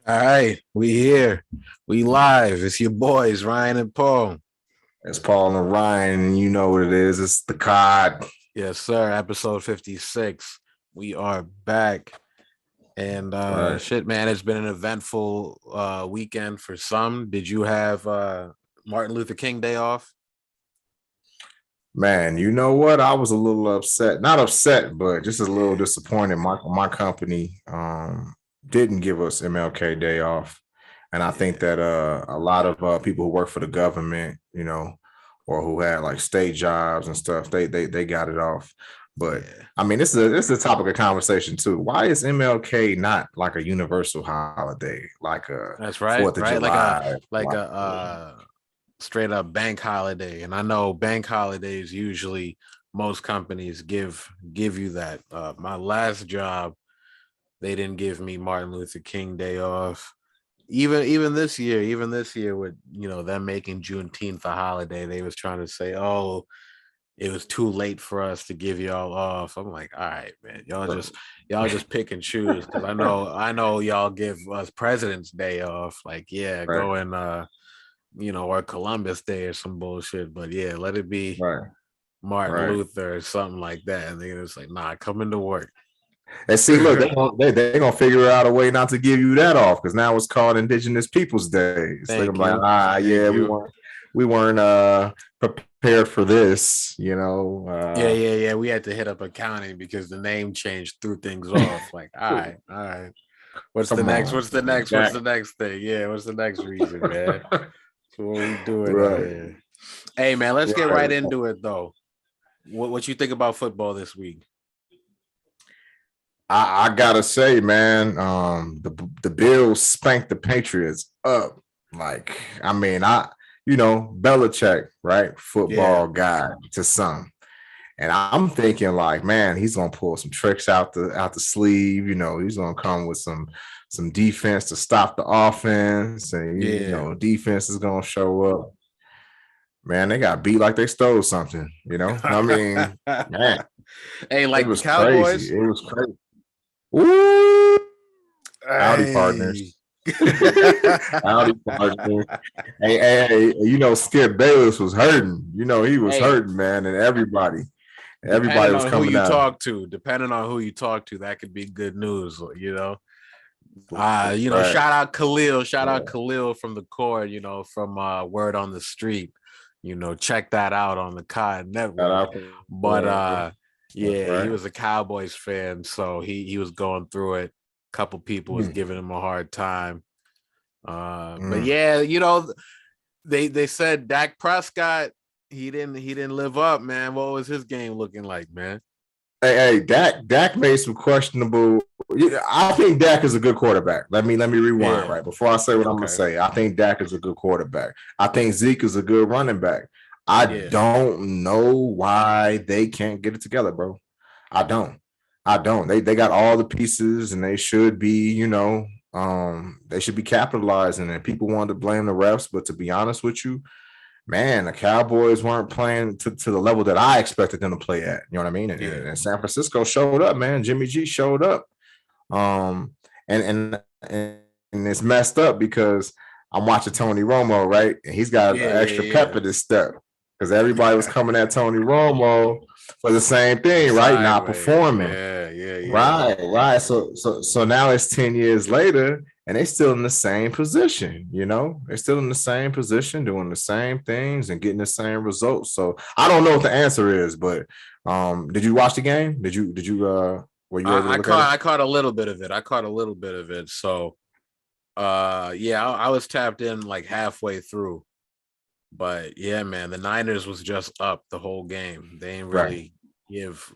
All right, we here. We live. It's your boys, Ryan and Paul. It's Paul and Ryan, and you know what it is. It's the COD. Yes, sir. Episode 56. We are back. And Right. shit, man, it's been an eventful weekend for some. Did you have Martin Luther King Day off? Man, you know what? I was a little upset. Not upset, but just a little Yeah. disappointed. My company didn't give us MLK Day off. And I think Yeah. that a lot of people who work for the government, or who had like state jobs and stuff, they got it off. But Yeah. I mean, this is a topic of conversation too. Why is MLK not like a universal holiday, like a That's right. 4th of Right. Like a July? like a straight up bank holiday. And I know bank holidays usually most companies give you that. My last job, they didn't give me Martin Luther King Day off. Even this year with them making Juneteenth a holiday, they was trying to say, oh, it was too late for us to give y'all off. I'm like, all right, man, y'all just pick and choose because I know y'all give us President's Day off. Like, yeah, Right, go and or Columbus Day or some bullshit. But yeah, let it be right, Martin right. Luther or something like that. And then it's like, nah, come into work. And see, look, they gonna figure out a way not to give you that off because now it's called Indigenous Peoples Day. So they're Thank gonna be like, you. Thank yeah, we you. weren't we weren't prepared for this, Yeah, yeah, yeah. We had to hit up accounting because the name change threw things off. Like, all right, all right. What's the Come next? on, What's the man. next? What's the next thing? Yeah, what's the next reason, man? So what we doing out Right, here? Hey, man, let's get right right. into it though. What you think about football this week? I gotta say, man, the Bills spanked the Patriots up. Like, I mean, Belichick, right? Yeah, Football guy to some. And I'm thinking like, man, he's gonna pull some tricks out the sleeve. He's gonna come with some defense to stop the offense, and yeah. defense is gonna show up. Man, they got beat like they stole something. I mean, man, Hey, it like the was crazy. Cowboys. It was crazy. Woo! Howdy, Hey. partners. Howdy, partner. Hey, Skip Bayless was hurting. He was Hey, hurting, man, and everybody depending was on who coming you out. talk to, that could be good news. Right. Shout out Yeah. Khalil from the core, from Word on the Street. Check that out on the COD Shout network. out to But that's yeah, he right. was a Cowboys fan, so he was going through it. A couple people was Mm, giving him a hard time. But mm. yeah, they said Dak Prescott, he didn't live up, man. What was his game looking like, man? Hey, Dak made some questionable. I think Dak is a good quarterback. Let me rewind Yeah. right before I say what I'm gonna Okay. say. I think Dak is a good quarterback. I think Zeke is a good running back. I Yeah. don't know why they can't get it together, bro. I don't. I don't. They got all the pieces and they should be, they should be capitalizing. And people wanted to blame the refs, but to be honest with you, man, the Cowboys weren't playing to the level that I expected them to play at. You know what I mean? And, Yeah. and San Francisco showed up, man. Jimmy G showed up. Um, and it's messed up because I'm watching Tony Romo, right? And he's got an Yeah, extra pep yeah, in his step because everybody was yeah. coming at Tony Romo for the same thing, right? Not Sideways. performing. Yeah, yeah, yeah. Right, right. So now it's 10 years later and they still in the same position, They're still in the same position, doing the same things and getting the same results. So I don't know what the answer is, but did you watch the game? Did you were you able to I look at caught it? I caught a little bit of it. I caught a little bit of it. So yeah, I was tapped in like halfway through. But yeah, man, the Niners was just up the whole game. They didn't Right. really give,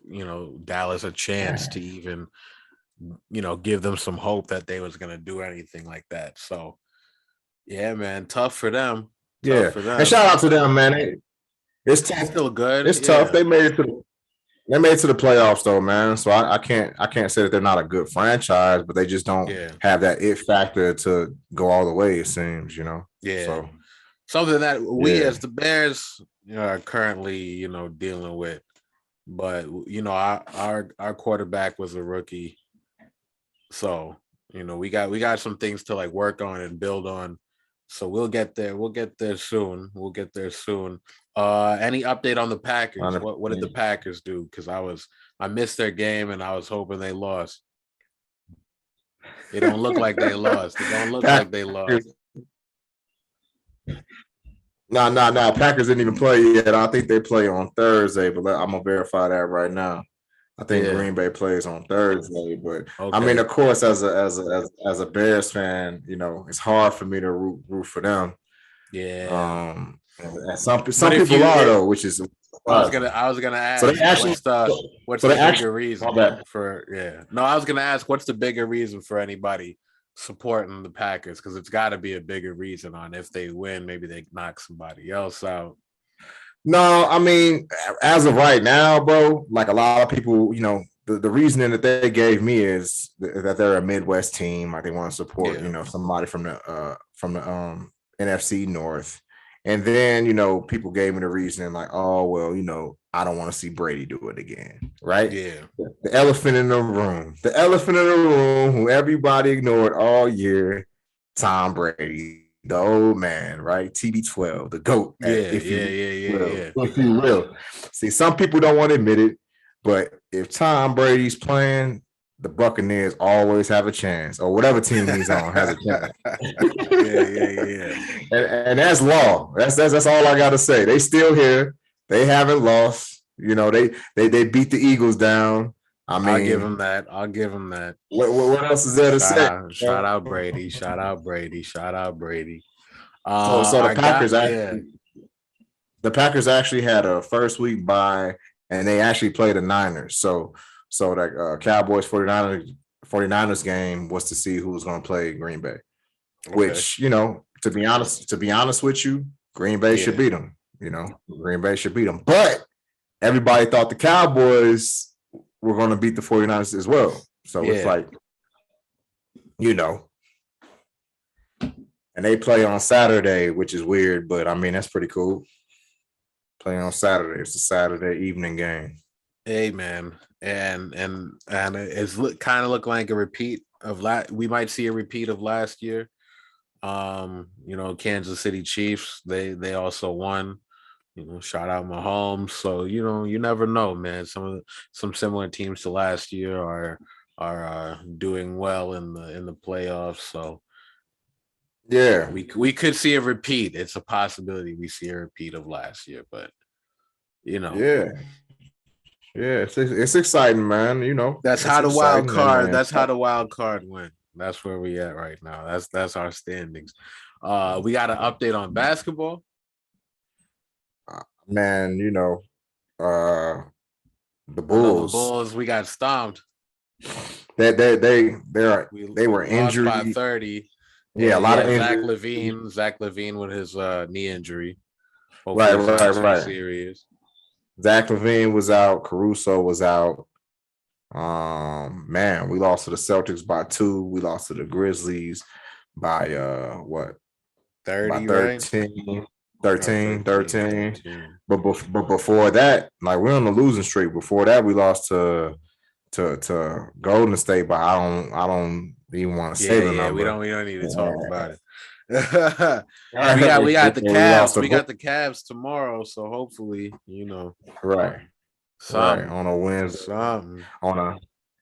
Dallas a chance to even, give them some hope that they was gonna do anything like that. So yeah, man, tough for them. Tough Yeah. for And them. shout out to them, man. It's tough. Still good. It's tough. Yeah. They made it to the playoffs though, man. So I can't say that they're not a good franchise, but they just don't Yeah. have that it factor to go all the way, it seems. Yeah. So Something that we yeah. as the Bears are currently, dealing with. But our quarterback was a rookie, so we got some things to like work on and build on. So we'll get there. We'll get there soon. We'll get there soon. Any update on the Packers? What did the Packers do? Because I missed their game and I was hoping they lost. It don't look like they lost. It don't look like they lost. No. Packers didn't even play yet. I think they play on Thursday, but I'm gonna verify that right now. I think Green Bay plays on Thursday, but I mean, of course, as a Bears fan, it's hard for me to root for them. Yeah. And some people are though, which is. I was gonna ask. So what's the bigger reason for? Yeah. No, I was gonna ask what's the bigger reason for anybody supporting the Packers, because it's got to be a bigger reason on if they win, maybe they knock somebody else out. No, I mean, as of right now, bro, like a lot of people, the reasoning that they gave me is that they're a Midwest team. Like they want to support, somebody from the NFC North. And then, people gave me the reasoning like, oh, well, I don't want to see Brady do it again. Right. Yeah. The elephant in the room, who everybody ignored all year, Tom Brady, the old man, right? TB12, the GOAT. If you will. See, some people don't want to admit it, but if Tom Brady's playing, the Buccaneers always have a chance, or whatever team he's on has a chance. And that's law. That's all I gotta say. They still here. They haven't lost. They beat the Eagles down. I mean, I'll give him that. What else is there to say? Shout out Brady. Shout out Brady. Shout out Brady. So the Packers actually had a first week bye, and they actually played the Niners. So that Cowboys 49ers game was to see who was going to play Green Bay. Okay. Which, to be honest with you, Green Bay should beat them. Green Bay should beat them. But everybody thought the Cowboys were going to beat the 49ers as well. So it's like, and they play on Saturday, which is weird, but I mean, that's pretty cool. Playing on Saturday. It's a Saturday evening game. Hey, man. And it's kind of look like a repeat of we might see a repeat of last year. Kansas City Chiefs, they also won. Shout out Mahomes. So you never know, man. Some similar teams to last year are doing well in the playoffs. So yeah, we could see a repeat. It's a possibility we see a repeat of last year, but yeah, it's exciting, man. That's how the wild card. That's how the wild card went. That's where we at right now. That's our standings. We got an update on basketball. Man, the Bulls. The Bulls, we got stomped. They were injured by 30. Yeah, a lot of injury. Zach LaVine with his knee injury. Right. Serious. Zach LaVine was out. Caruso was out. Man, we lost to the Celtics by 2. We lost to the Grizzlies by 30, by 13. Right? 13. But before that, like we're on the losing streak. Before that, we lost to Golden State, but I don't even want to say the number. We don't need to talk about it. we got the Cavs. We got the Cavs tomorrow, so hopefully, right on a Wednesday.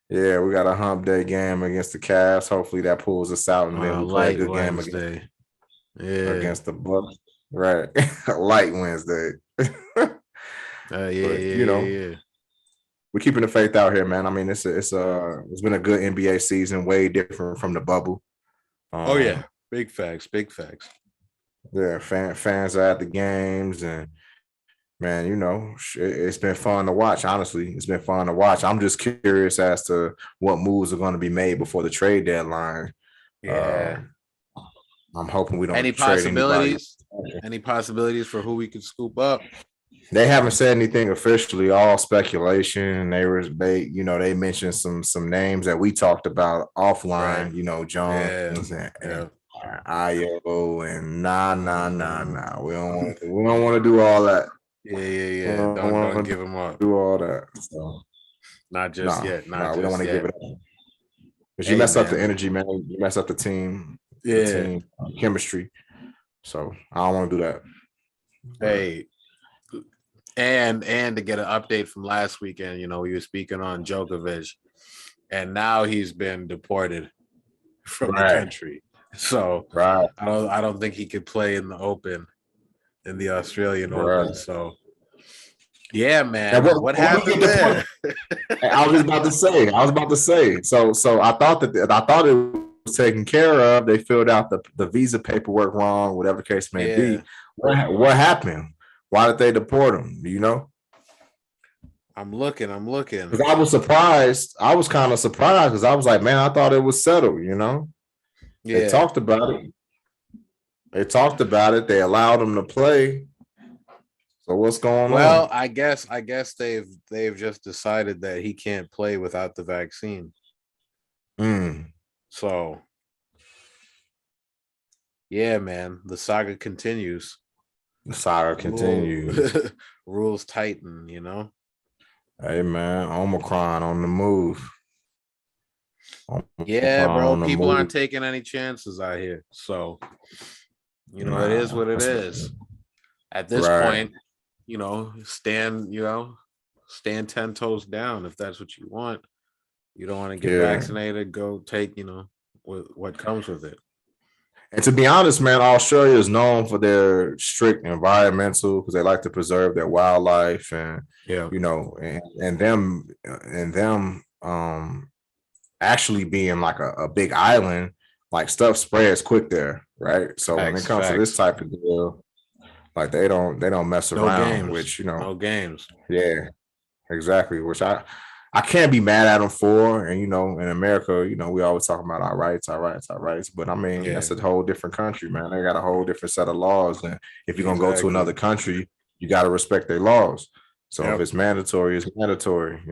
We got a hump day game against the Cavs. Hopefully that pulls us out, and then we play a good game against the Bucks. Right, light Wednesday. We're keeping the faith out here, man. I mean, it's been a good NBA season, way different from the bubble. Big facts. Yeah, fans are at the games, and man, it's been fun to watch. Honestly, it's been fun to watch. I'm just curious as to what moves are going to be made before the trade deadline. Yeah, I'm hoping we don't. Any possibilities? Any possibilities for who we could scoop up? They haven't said anything officially. All speculation. They mentioned some names that we talked about offline. Right. Jones and Ayo and nah. We don't want to do all that. Yeah. Don't give them up. Do all that. So not just yet. We don't want to give it up. you Hey mess up the man, energy, man. You mess up the yeah. team chemistry. So I don't want to do that. But, Hey, and to get an update from last weekend, we were speaking on Djokovic, and now he's been deported from the right, country. So right, I don't think he could play in the Open, in the Australian right. Open. So yeah, And man, what what we happened get the point? there? I was just about to say. I was about to say. So I thought it was taken care of. They filled out the visa paperwork wrong, whatever the case may Yeah, be. What happened? Why did they deport him? Do you know? I'm looking. Because I was surprised. I was kind of surprised because I was like, man, I thought it was settled. They Yeah. talked about it. They talked about it. They allowed him to play. So what's going Well, on? I guess they've just decided that he can't play without the vaccine. Mm. So yeah, man, the saga continues. The saga Rule continues. rules tighten. Hey man, Omicron on the move. Yeah, Omicron bro. on the People aren't move. taking any chances out here. So, it is Nah, what it is. At this right. point, stand 10 toes down if that's what you want. You don't want to get Yeah. vaccinated, go take, what comes with it. And to be honest, man, Australia is known for their strict environmental because they like to preserve their wildlife and Yeah. and them actually being like a big island, like stuff spreads quick there, right? So when it Facts, comes to this facts. type of deal, like they don't mess No around, games. which No games. yeah, exactly. Which I can't be mad at them for. And in America, we always talk about our rights, our rights, our rights. But I mean, Yeah, that's a whole different country, man. They got a whole different set of laws. And if you're gonna go to exactly. another country, you got to respect their laws. So if Yep. it's mandatory, it's mandatory.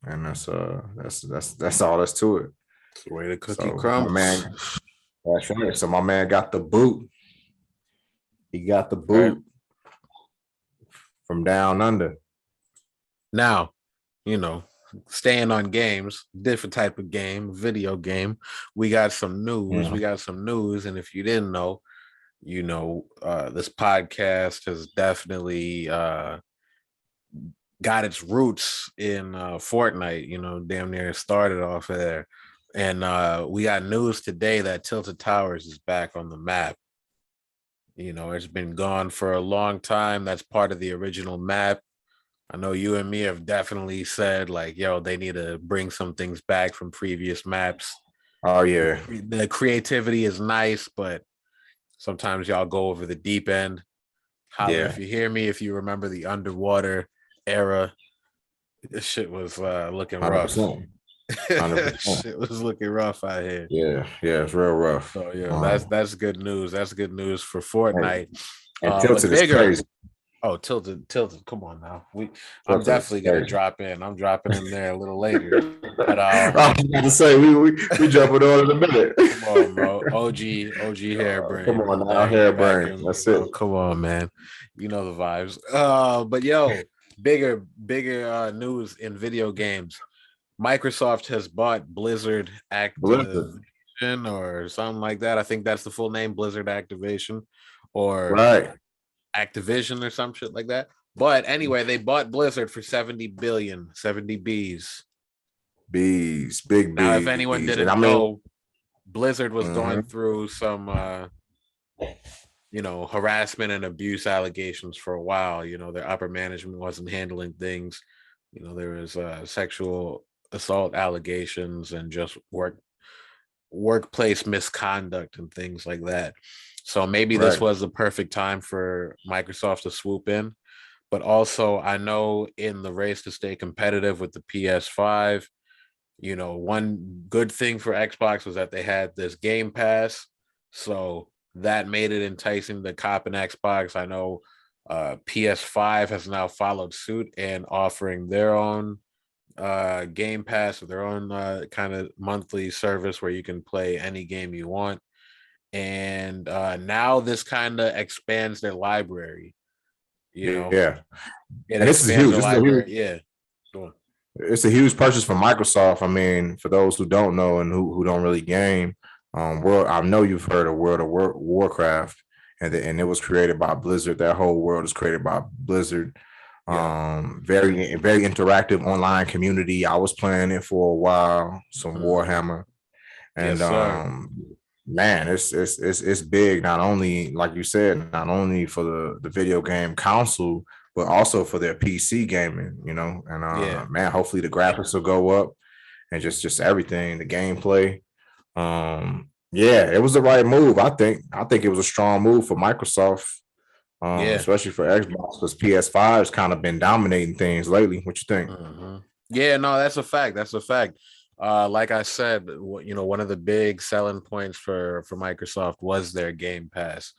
And that's all that's to it. It's the way the cookie So my crumbles. man, that's right. So my man got the boot. He got the Right. boot from down under. Now, you know, staying on games, different type of game, video game. We got some news. Yeah. We got some news. And if you didn't know, this podcast has definitely got its roots in Fortnite, damn near started off of there. And we got news today that Tilted Towers is back on the map. It's been gone for a long time. That's part of the original map. I know you and me have definitely said, like, yo, they need to bring some things back from previous maps. Oh The, yeah. the creativity is nice, but sometimes y'all go over the deep end. Holler Yeah. if you hear me, if you remember the underwater era, this shit was looking rough. 100%. 100%. Shit was looking rough out here. Yeah, yeah, it's real rough. So yeah, that's good news. That's good news for Fortnite. And But Tilted is bigger. crazy. Oh, tilted. Come on now. I'm Tilted is definitely gonna crazy. drop in. I'm dropping in there a little later. But I was about to say we jumping on in a minute. come on, bro. OG Come hairbrain. on now, Back hairbrain. in, That's it. come on, man. You know the vibes. But yo, bigger news in video games. Microsoft has bought Blizzard Blizzard. Activision or something like that. I think that's the full name, Blizzard Activation or Right. Activision or some shit like that. But anyway, they bought Blizzard for 70 billion, 70 Bs. Bees, big Now, if anyone bees. And I didn't mean, know, Blizzard was going mhm, through some harassment and abuse allegations for a while. Their upper management wasn't handling things. There was sexual assault allegations and just workplace misconduct and things like that. So maybe this right. was the perfect time for Microsoft to swoop in. But also, I know in the race to stay competitive with the PS5, one good thing for Xbox was that they had this Game Pass. So that made it enticing to cop an Xbox. I know PS5 has now followed suit and offering their own Game Pass with their own kind of monthly service where you can play any game you want. And now this kind of expands their library. You know, Yeah. it And this is expands huge. their This is a huge library. Yeah. Go on. it's a huge purchase for Microsoft. I mean, for those who don't know and who don't really game, world. I know you've heard of Warcraft, and it was created by Blizzard. That whole world is created by Blizzard. Yeah. Very interactive online community. I was playing it for a while. Some Warhammer, Yes, and sir. man, it's big. Not only like you said, not only for the video game console, but also for their PC gaming. You know, and Yeah. man, hopefully the graphics will go up and just everything, the gameplay. Yeah, it was the right move. I think it was a strong move for Microsoft, Yeah. especially for Xbox, because PS5 has kind of been dominating things lately. What you think? Yeah, no, that's a fact. That's a fact. Like I said, one of the big selling points for Microsoft was their Game Pass.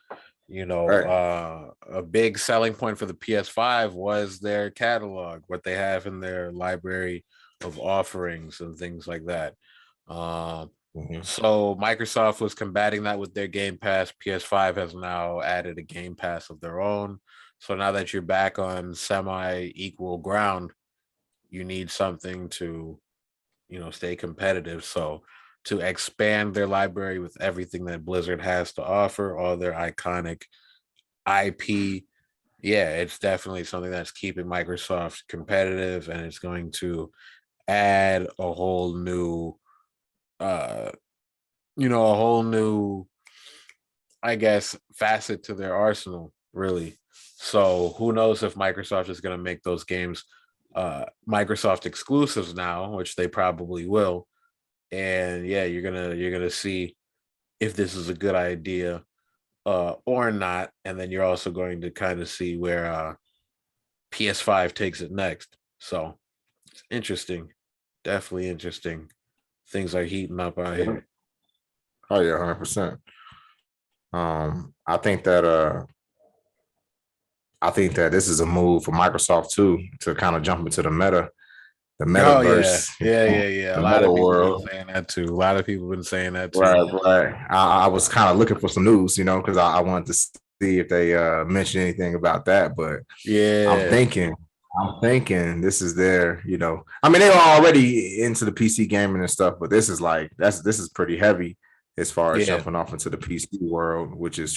Right. A big selling point for the PS5 was their catalog, what they have in their library of offerings and things like that. So Microsoft was combating that with their Game Pass. PS5 has now added a Game Pass of their own. So now that you're back on semi-equal ground, you need something to, stay competitive. So to expand their library with everything that Blizzard has to offer, all their iconic IP, yeah, it's definitely something that's keeping Microsoft competitive, and it's going to add a whole new uh a whole new, I guess, facet to their arsenal, really. So who knows if Microsoft is going to make those games Microsoft exclusives now, which they probably will. And yeah, you're gonna see if this is a good idea or not. And then you're also going to kind of see where PS5 takes it next. So it's interesting, definitely interesting. Things are heating up out Yeah. here. Oh yeah, 100%. I think that this is a move for Microsoft too to kind of jump into the Oh yeah, metaverse, yeah, yeah, yeah. A the lot meta of people been world. saying that too. A lot of people been saying that too. Right, right. I was kind of looking for some news, because I wanted to see if they mentioned anything about that. But I'm Yeah, thinking, I'm thinking this is their, I mean, they were already into the PC gaming and stuff, but this is like this is pretty heavy as far as yeah. jumping off into the PC world, which is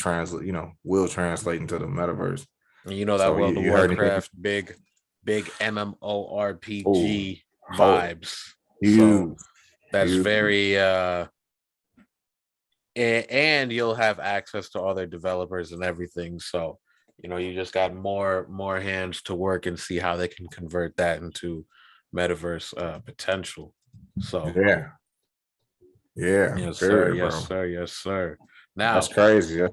will translate into the metaverse. And you know that So World of you heard anything? Warcraft big Oh, MMORPG oh, vibes. So huge, that's huge. very and you'll have access to all their developers and everything. So, you just got more hands to work and see how they can convert that into metaverse potential. So, Yeah, yeah, yes, sir. period, Yes, bro. sir. Yes, sir. That's Now, crazy.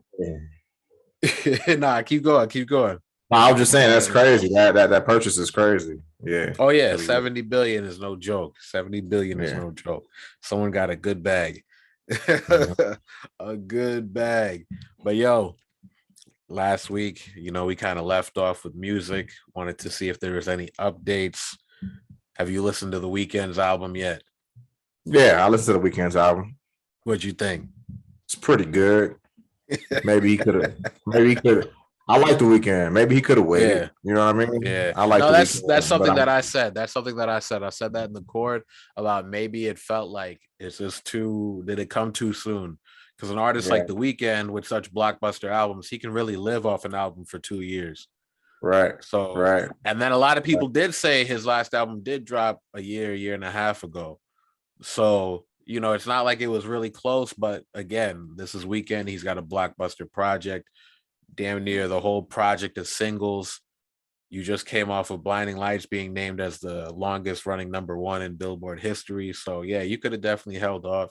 nah, keep going, keep going. No, I was just saying that's And crazy. That purchase is crazy. Yeah, oh yeah, really is. 70 billion is no joke. 70 billion is Yeah. no joke. Someone got a good bag. Mhm. A good bag. But yo, last week, we kind of left off with music. Wanted to see if there was any updates. Have you listened to the Weeknd's album yet? Yeah, I listened to the Weeknd's album. What'd you think? It's pretty good. Maybe he could have. Maybe he could have. I like the Weeknd. Maybe he could have waited. Yeah. You know what I mean? Yeah. I like No, the that's Weeknd, but something that I said. That's something that I said. I said that in the chord about maybe it felt like it's just too did it come too soon? Because an artist yeah, like The Weeknd with such blockbuster albums, he can really live off an album for 2 years. right, So, right. and then a lot of people did say his last album did drop a year and a half ago. So, it's not like it was really close, but again, this is Weeknd. He's got a blockbuster project, damn near the whole project of singles. You just came off of Blinding Lights being named as the longest running #1 in Billboard history. So yeah, you could have definitely held off,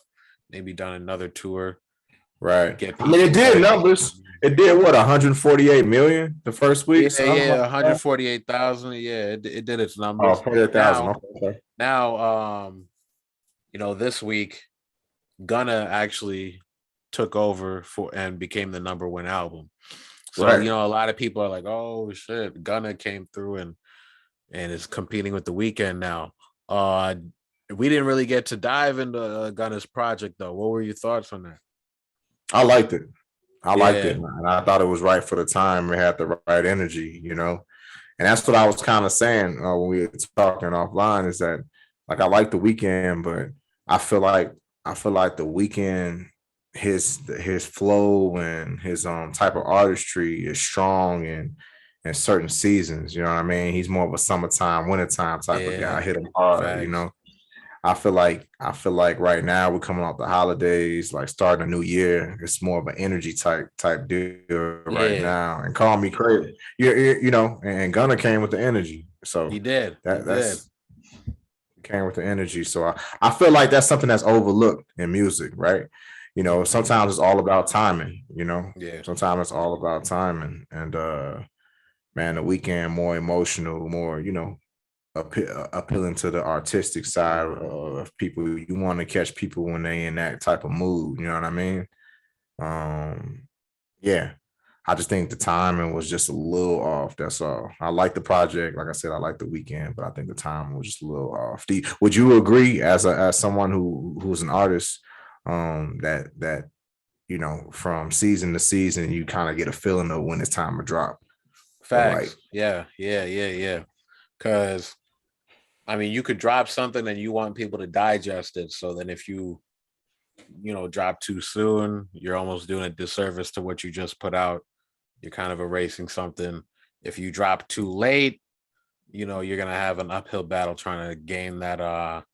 maybe done another tour, Right. get I mean, it people did hyped. numbers. It did what 148 million the first week, Yeah, something yeah, like that. 148,000. Yeah, it did its Oh, numbers. 48,000. Now, Okay. now, this week, Gunna actually took over for and became the #1 album. So, Right. a lot of people are like, "Oh shit, Gunna came through and is competing with The Weeknd now." Uh, we didn't really get to dive into Gunna's project though. What were your thoughts on that? I liked it. I liked Yeah, it, man. I thought it was right for the time. It had the right energy. And that's what I was kind of saying when we were talking offline, is that like I like the weekend, but I feel like the weekend, his flow and his type of artistry is strong in certain seasons. You know what I mean? He's more of a summertime, wintertime type of guy. Yeah, Hit him hard, you facts. know. I feel like right now we're coming off the holidays, like starting a new year. It's more of an energy type deal right Yeah, now. And call me crazy, you know. And Gunner came with the energy, he so did. He did. that's came with the energy. So I feel like that's something that's overlooked in music, right? You know, Hmm. sometimes it's all about timing. You know, Yeah. sometimes it's all about timing. And man, the weekend more emotional, more appealing to the artistic side Hmm. of people. You want to catch people when they in that type of mood. You know what I mean? Um, yeah. I just think the timing was just a little off. That's all. I like the project. Like I said, I like the weekend, but I think the timing was just a little off. Would you agree, as someone who's an artist, that from season to season, you kind of get a feeling of when it's time to drop, or like, Facts. Yeah. Yeah. Yeah. Yeah. Because I mean, you could drop something and you want people to digest it. So then if you drop too soon, you're almost doing a disservice to what you just put out. You're kind of erasing something. If you drop too late, you're gonna have an uphill battle trying to gain that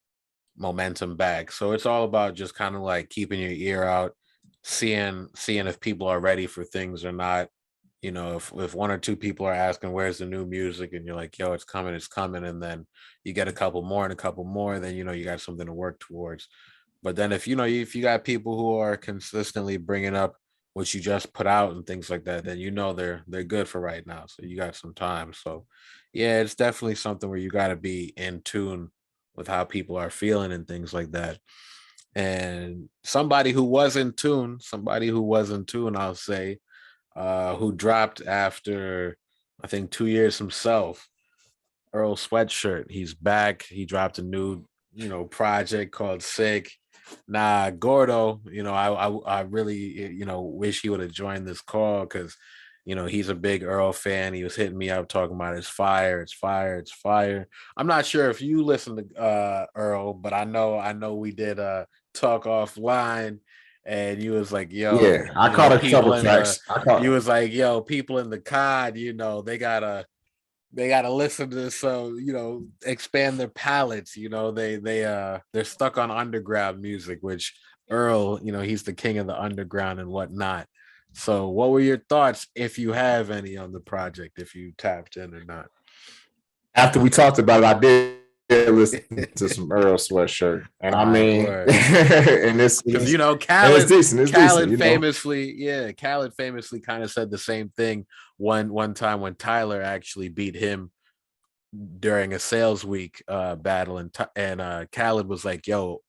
momentum back. So it's all about just kind of like keeping your ear out, seeing if people are ready for things or not. If one or two people are asking where's the new music, and you're like, yo, it's coming, and then you get a couple more and a couple more, then you got something to work towards. But then if you got people who are consistently bringing up what you just put out and things like that, then they're good for right now. So you got some time. So yeah, it's definitely something where you got to be in tune with how people are feeling and things like that. And somebody who was in tune, I'll say, who dropped after I think 2 years himself, Earl Sweatshirt. He's back. He dropped a new, project called Sick. Nah, Gordo, I really, wish he would have joined this call because, he's a big Earl fan. He was hitting me up talking about it's fire, it's fire, it's fire. I'm not sure if you listen to Earl, but I know we did talk offline, and you was like, yo, yeah, I caught a couple tracks. you was like, yo, people in the COD, they gotta listen to this, so expand their palettes. They're stuck on underground music, which Earl, he's the king of the underground and whatnot. So what were your thoughts, if you have any, on the project, if you tapped in or not? After we talked about it, I did listen to some Earl Sweatshirt, and I All right, mean, word. and Because it's decent. It's decent, Khaled you know. famously, yeah, Khaled famously kind of said the same thing one time when Tyler actually beat him during a sales week battle, and Khaled was like, "Yo,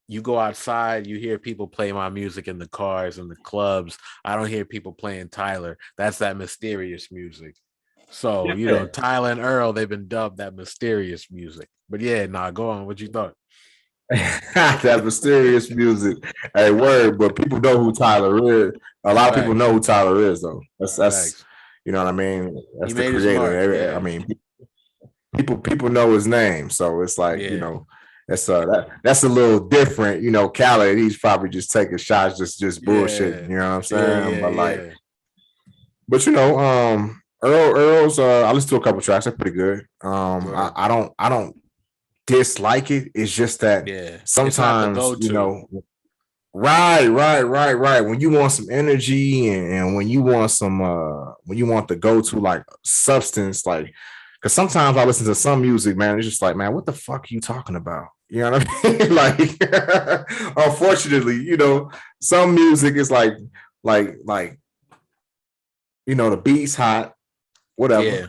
you go outside, you hear people play my music in the cars and the clubs. I don't hear people playing Tyler. That's that mysterious music." So Yeah. Tyler and Earl, they've been dubbed that mysterious music. But yeah, nah, go on. What you thought? That mysterious music, a word, but people know who Tyler is. A lot of people Facts, know who Tyler is, though. That's facts. you know what I mean. He That's the made his mark. creator. I Yeah, mean, people know his name, so it's like yeah, that's a little different. You know, Khaled, he's probably just taking shots, just bullshit. yeah, You know what I'm yeah, saying? yeah, But like, yeah, Earl's I listened to a couple tracks. They're pretty good. Word. I don't dislike it. It's just that Yeah. It's not the sometimes, go-to. right. When you want some energy and when you want when you want the go-to like substance, like because sometimes I listen to some music, man, it's just like, man, what the fuck are you talking about? You know what I mean? Like, unfortunately, some music is like, the beat's hot, whatever. Yeah.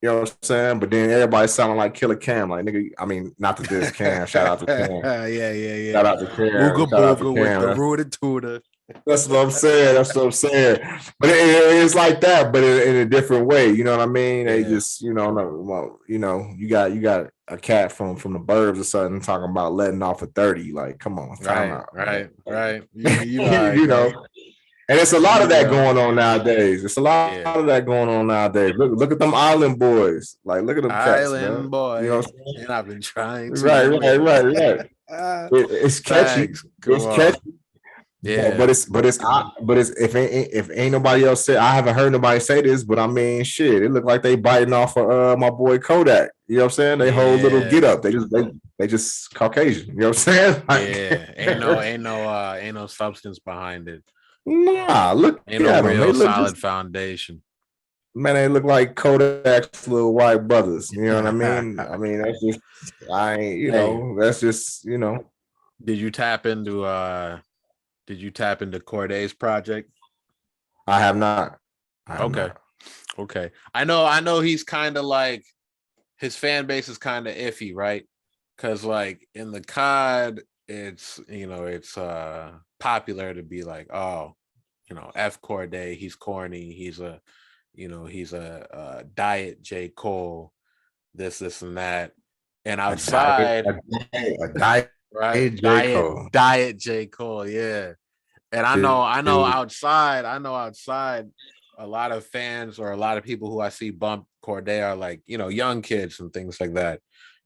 You know what I'm saying? But then everybody sounding like Killer Cam, like nigga. I mean, not to this Cam. Shout out to Cam. Yeah, yeah, yeah. Shout out to Cam. Ooga Shout out to booga with Cam. the rooted tuna. That's what I'm saying. That's what I'm saying. But it's like that, but in a different way. You know what I mean? They Yeah. just, you got a cat from the burbs or something talking about letting off a 30. Like, come on, time Right, out, man. right, right. You all right, you know, man. And it's a lot of that Yeah, going on nowadays. It's a lot yeah. of that going on nowadays. Look at them island boys. Like, look at them cats, man. Island You know boy, what I'm saying? and I've been trying to Right, right, live. right, right. It's catchy. Thanks. Come It's on. catchy. Yeah. But it's if ain't nobody else say, I haven't heard nobody say this, but I mean shit, it looked like they biting off of my boy Kodak. You know what I'm saying? They whole little get Yeah. up. They just Caucasian. You know what I'm saying? Yeah. Like, Ain't no substance behind it. nah, look Ain't no at them. They real look just solid foundation. man, they look like Kodak's little white brothers. You know what I mean? I mean, that's just I ain't, Hey, that's just, did you tap into Corday's project? I have not. I have Okay. not. Okay. I know he's kind of like his fan base is kind of iffy, right? Because like in the COD, it's popular to be like, oh, F Corday, he's corny, he's a diet J. Cole, this and that. And A diet, outside, a diet right? J. Cole. Diet J. Cole, yeah. And Dude, I know outside, a lot of fans or a lot of people who I see bump Corday are like, young kids and things like that.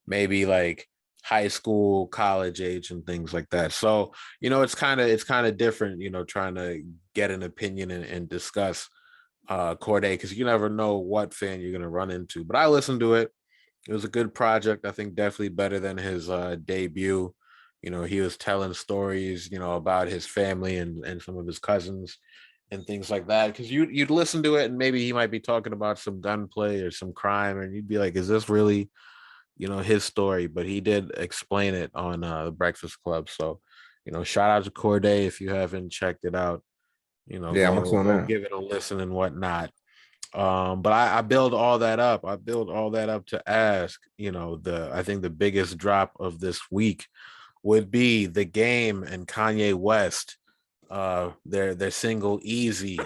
Maybe like high school, college age and things like that. So, it's kind of different, trying to get an opinion and discuss Corday, because you never know what fan you're gonna run into. But I listened to it. It was a good project. I think definitely better than his debut. He was telling stories, about his family and some of his cousins and things like that. Because you'd listen to it and maybe he might be talking about some gunplay or some crime, and you'd be like, "Is this really, his story?" But he did explain it on the Breakfast Club. So, shout out to Corday if you haven't checked it out. yeah, I'm gonna tune Go in. give it a listen and whatnot. But I build all that up. I build all that up to ask, I think the biggest drop of this week would be The Game and Kanye West, their single Easy.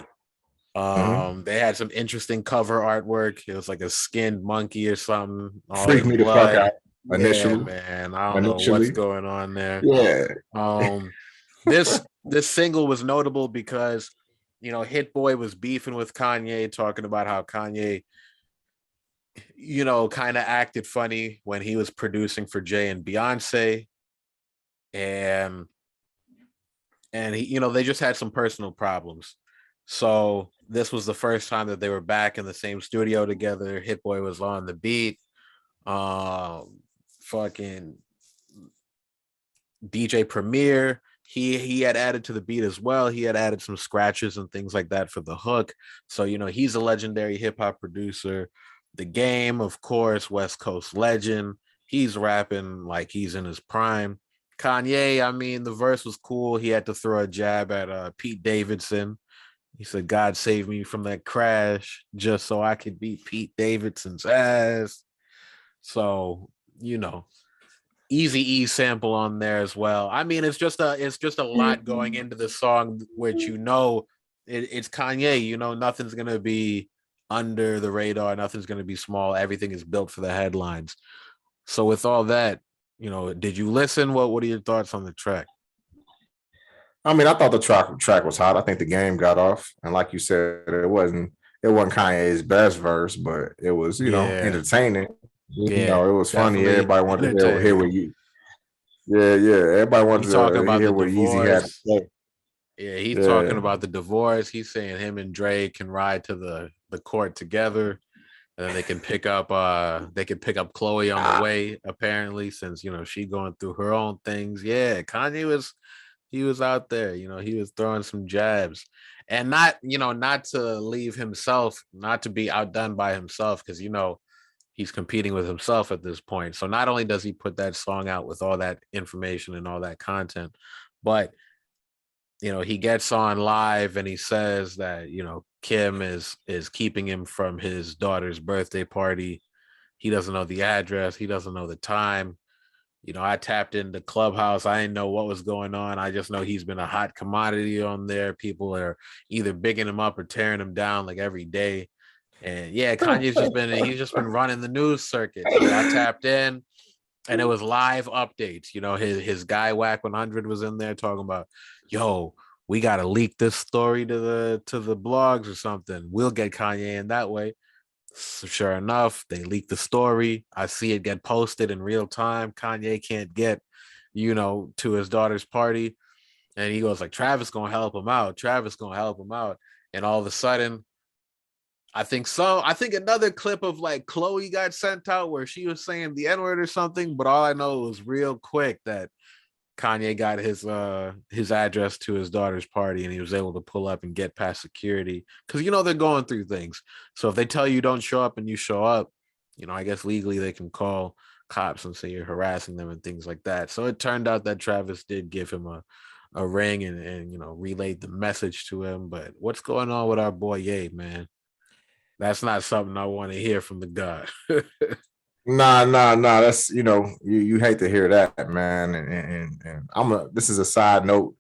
Mm-hmm. They had some interesting cover artwork. It was like a skinned monkey or something, all Freaked in me the fuck blood. out Yeah, initially. man. I don't know what's Initially. going on there. Yeah. Um, this single was notable because Hit Boy was beefing with Kanye, talking about how Kanye, kind of acted funny when he was producing for Jay and Beyonce, and he, they just had some personal problems. So this was the first time that they were back in the same studio together. Hit Boy was on the beat. Fucking DJ Premier, he had added to the beat as well. He had added some scratches and things like that for the hook. So he's a legendary hip hop producer. The Game, of course, West Coast legend. He's rapping like he's in his prime. Kanye, I mean, the verse was cool. He had to throw a jab at Pete Davidson. He said, "God save me from that crash, just so I could beat Pete Davidson's ass." So, you know, Easy E sample on there as well. I mean, it's just a lot going into the song, which it's Kanye. Nothing's gonna be under the radar. Nothing's gonna be small. Everything is built for the headlines. So with all that, did you listen? What are your thoughts on the track? I mean, I thought the track was hot. I think the game got off, and like you said, it wasn't Kanye's best verse, but it was Yeah, entertaining. yeah, It was funny. definitely Everybody wanted to hear entertaining. what you. Yeah, yeah. Everybody wanted He's talking to about hear the what Easy had to divorce. say. Yeah, he's talking Yeah. about the divorce. He's saying him and Dre can ride to the court together, and then they can pick up Chloe on the way, apparently, since she going through her own things. Yeah, Kanye was he was out there, he was throwing some jabs. And not to leave himself, not to be outdone by himself, because he's competing with himself at this point. So not only does he put that song out with all that information and all that content, but he gets on live and he says that Kim is keeping him from his daughter's birthday party. He doesn't know the address, he doesn't know the time. I tapped into Clubhouse. I didn't know what was going on. I just know he's been a hot commodity on there. People are either bigging him up or tearing him down like every day. And yeah, he's just been running the news circuit. So I tapped in and it was live updates. His guy Whack 100 was in there talking about, yo, we gotta leak this story to the blogs or something. We'll get Kanye in that way. So sure enough, they leak the story. I see it get posted in real time. Kanye can't get, to his daughter's party. And he goes like, Travis gonna help him out. Travis gonna help him out. And all of a sudden, I think another clip of like Chloe got sent out where she was saying the N-word or something. But all I know was real quick that Kanye got his address to his daughter's party and he was able to pull up and get past security because they're going through things. So if they tell you don't show up and you show up, I guess legally they can call cops and say you're harassing them and things like that. So it turned out that Travis did give him a ring and relayed the message to him. But what's going on with our boy Ye, man? That's not something I want to hear from the God. Nah. That's you hate to hear that, man. And this is a side note,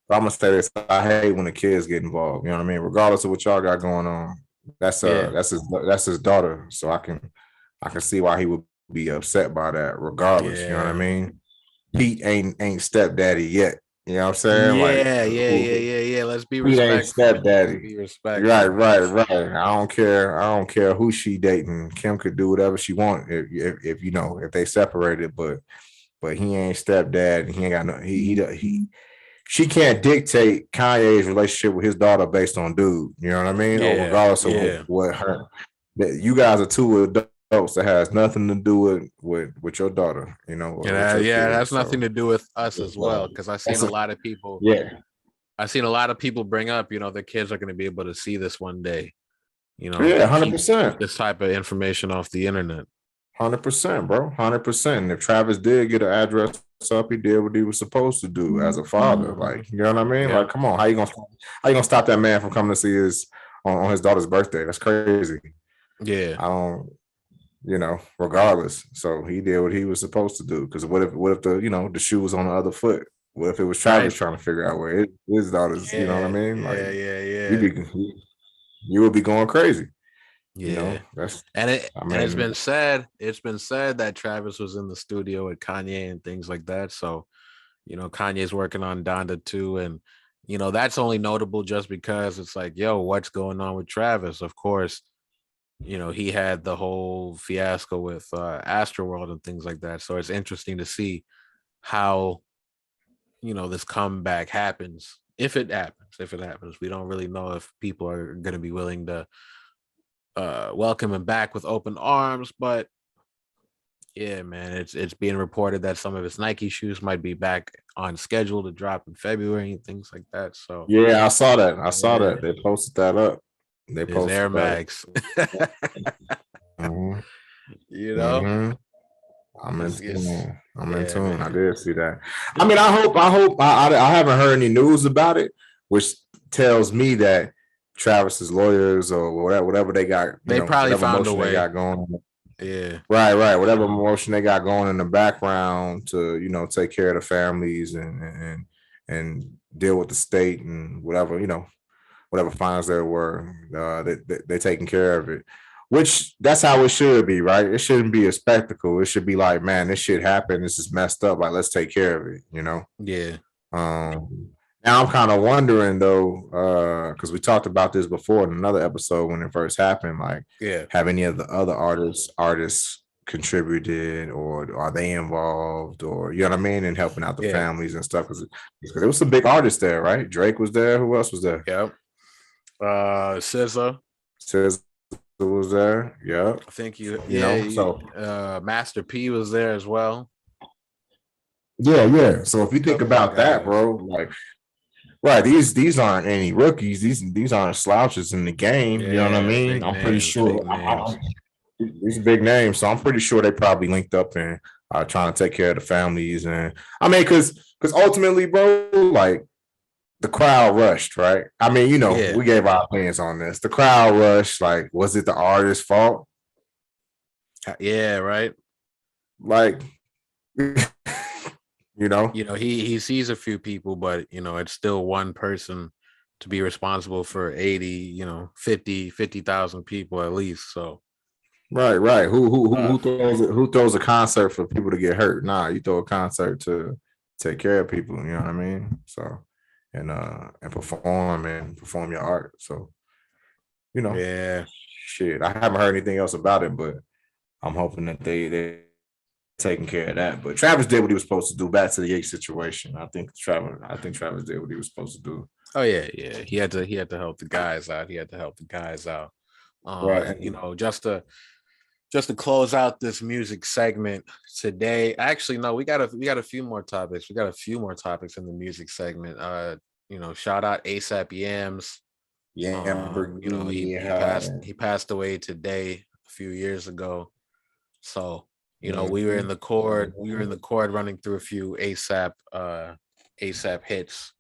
but I'm gonna say this: I hate when the kids get involved. You know what I mean? Regardless of what y'all got going on, that's his daughter. So I can see why he would be upset by that. Regardless, you know what I mean? Pete ain't stepdaddy yet. You know what I'm saying? Yeah. Let's be respectful. He ain't stepdaddy. Be respectful. Right. I don't care who she dating. Kim could do whatever she want if they separated, but he ain't stepdad. He ain't got no she can't dictate Kanye's relationship with his daughter based on dude. You know what I mean? Or regardless of what her. You guys are two adults that has nothing to do with your daughter, that's nothing to do with us as well, because I've seen a lot of people bring up their kids are going to be able to see this one day, 100% this type of information off the internet. 100%, bro. 100%. And if Travis did get an address up, he did what he was supposed to do as a father. Like, you know what I mean? Like, come on, how you gonna stop that man from coming to see his on his daughter's birthday? That's crazy. I don't regardless. So he did what he was supposed to do. Because what if the shoe was on the other foot? What if it was Travis trying to figure out where his daughter's? You know what I mean? Like, you would be going crazy. It's been said that Travis was in the studio with Kanye and things like that. So, Kanye's working on Donda too, and that's only notable just because it's like, yo, what's going on with Travis? Of course. He had the whole fiasco with Astroworld and things like that. So it's interesting to see how, this comeback happens. If it happens, we don't really know if people are going to be willing to welcome him back with open arms. But yeah, man, it's being reported that some of his Nike shoes might be back on schedule to drop in February and things like that. So yeah, I saw that. They posted that up. They posted Air Max. Mm-hmm. Mm-hmm. I'm in tune. I did see that. I mean, I hope I haven't heard any news about it, which tells me that Travis's lawyers or whatever they got, they probably found a way. They got going. Yeah. Right. Whatever motion they got going in the background to take care of the families and deal with the state and whatever whatever fines there were, they're taking care of it. Which that's how it should be, right? It shouldn't be a spectacle. It should be like, man, this shit happened. This is messed up. Like, let's take care of it, Yeah. Now I'm kind of wondering though, because we talked about this before in another episode when it first happened. Like, have any of the other artists contributed, or are they involved, or you know what I mean, in helping out the families and stuff? Because there was some big artists there, right? Drake was there. Who else was there? Yep. SZA was there. Yeah, I think Master P was there as well. Yeah. So if you think about that, bro, like, right, these aren't any rookies. These aren't slouches in the game. You know what I mean? I'm pretty sure these big names. So I'm pretty sure they probably linked up and trying to take care of the families. And I mean, because ultimately, bro, like, the crowd rushed, right? I mean, we gave our opinions on this. The crowd rushed. Like, was it the artist's fault? Yeah, right. Like, he sees a few people, but it's still one person to be responsible for 80, 50,000 people at least. So right. Who throws a concert for people to get hurt? Nah, you throw a concert to take care of people. You know what I mean? So and perform your art. So, you know, Yeah. shit. I haven't heard anything else about it, but I'm hoping that they taking care of that. But Travis did what he was supposed to do. Back to the Yates situation. I think Travis did what he was supposed to do. Oh yeah, yeah. He had to help the guys out. He had to help the guys out. Right. Just to close out this music segment today. Actually, no, we got a few more topics. We got a few more topics in the music segment. Shout out ASAP Yams. Yeah, He passed away today a few years ago. So, we were in the chord running through a few ASAP hits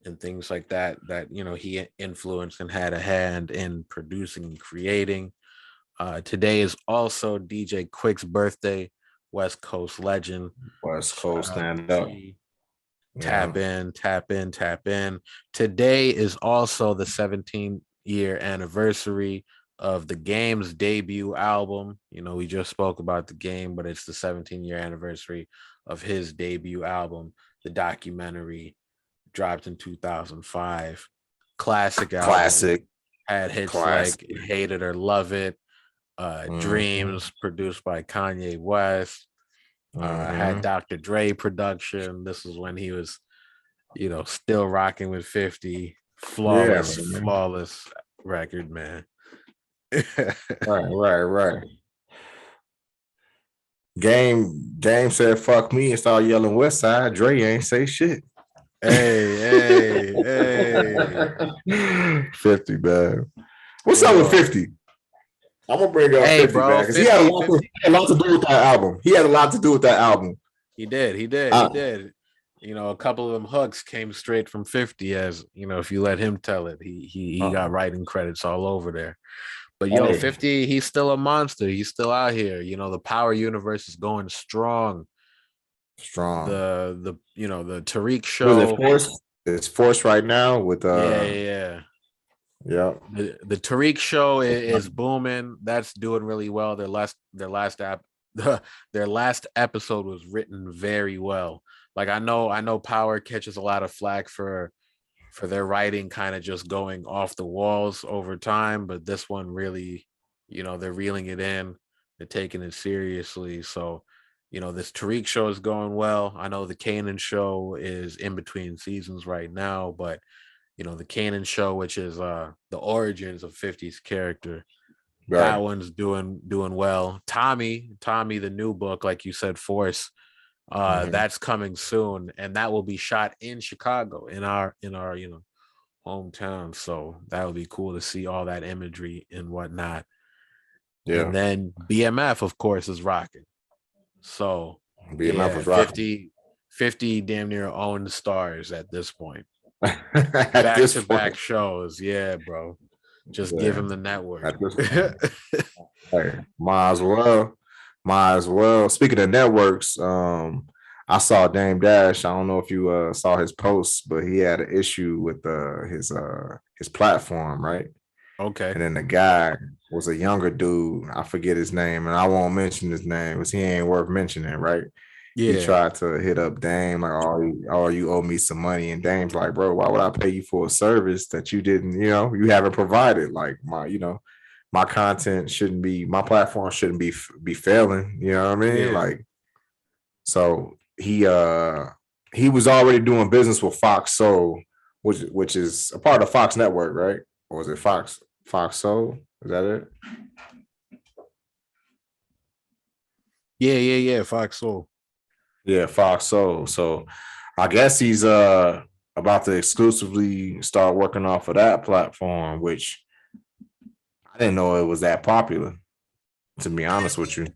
and things like that he influenced and had a hand in producing and creating. Today is also DJ Quick's birthday, West Coast legend. West Coast stand up. Tap in, tap in, tap in. Today is also the 17-year anniversary of the Game's debut album. We just spoke about the Game, but it's the 17-year anniversary of his debut album. The documentary dropped in 2005. Classic album. Classic. Had hits like Hate It or Love It. Dreams, produced by Kanye West. Had Dr. Dre production. This is when he was, still rocking with 50. Flawless record, man. Right. Game said fuck me and started yelling West Side. Dre ain't say shit. Hey. 50, man. What's up with 50? I'm gonna bring up 50, bro, man, because he had a lot to do with that album. He had a lot to do with that album. He did. He did. A couple of them hooks came straight from 50, as if you let him tell it. He got writing credits all over there. But 50, he's still a monster. He's still out here. The Power universe is going strong. The Tariq show. It's forced right now with Yeah. The Tariq show is booming. That's doing really well. Their last episode was written very well. Like I know Power catches a lot of flack for their writing kind of just going off the walls over time, but this one really, they're reeling it in. They're taking it seriously. So, this Tariq show is going well. I know the Kanan show is in between seasons right now, but the Kanan show, which is the origins of 50's character, that one's doing well. Tommy, the new book, like you said, Force, that's coming soon, and that will be shot in Chicago, in our hometown. So that would be cool to see all that imagery and whatnot. Yeah. And then BMF, of course, is rocking. So BMF is rocking. 50 damn near owned stars at this point. Back-to-back shows. Yeah, bro. Just give him the network. Hey, might as well. Speaking of networks, I saw Dame Dash. I don't know if you saw his posts, but he had an issue with his platform, right? Okay. And then the guy was a younger dude. I forget his name, and I won't mention his name because he ain't worth mentioning, right? Yeah. He tried to hit up Dame like, "Oh, you owe me some money," and Dame's like, "Bro, why would I pay you for a service that you didn't, you haven't provided? Like my content shouldn't be, my platform shouldn't be failing. You know what I mean? Yeah. Like, so he was already doing business with Fox Soul, which is a part of Fox Network, right? Or was it Fox Soul? Is that it? Yeah. Fox Soul. Yeah, Fox Soul. So I guess he's about to exclusively start working off of that platform, which I didn't know it was that popular, to be honest with you.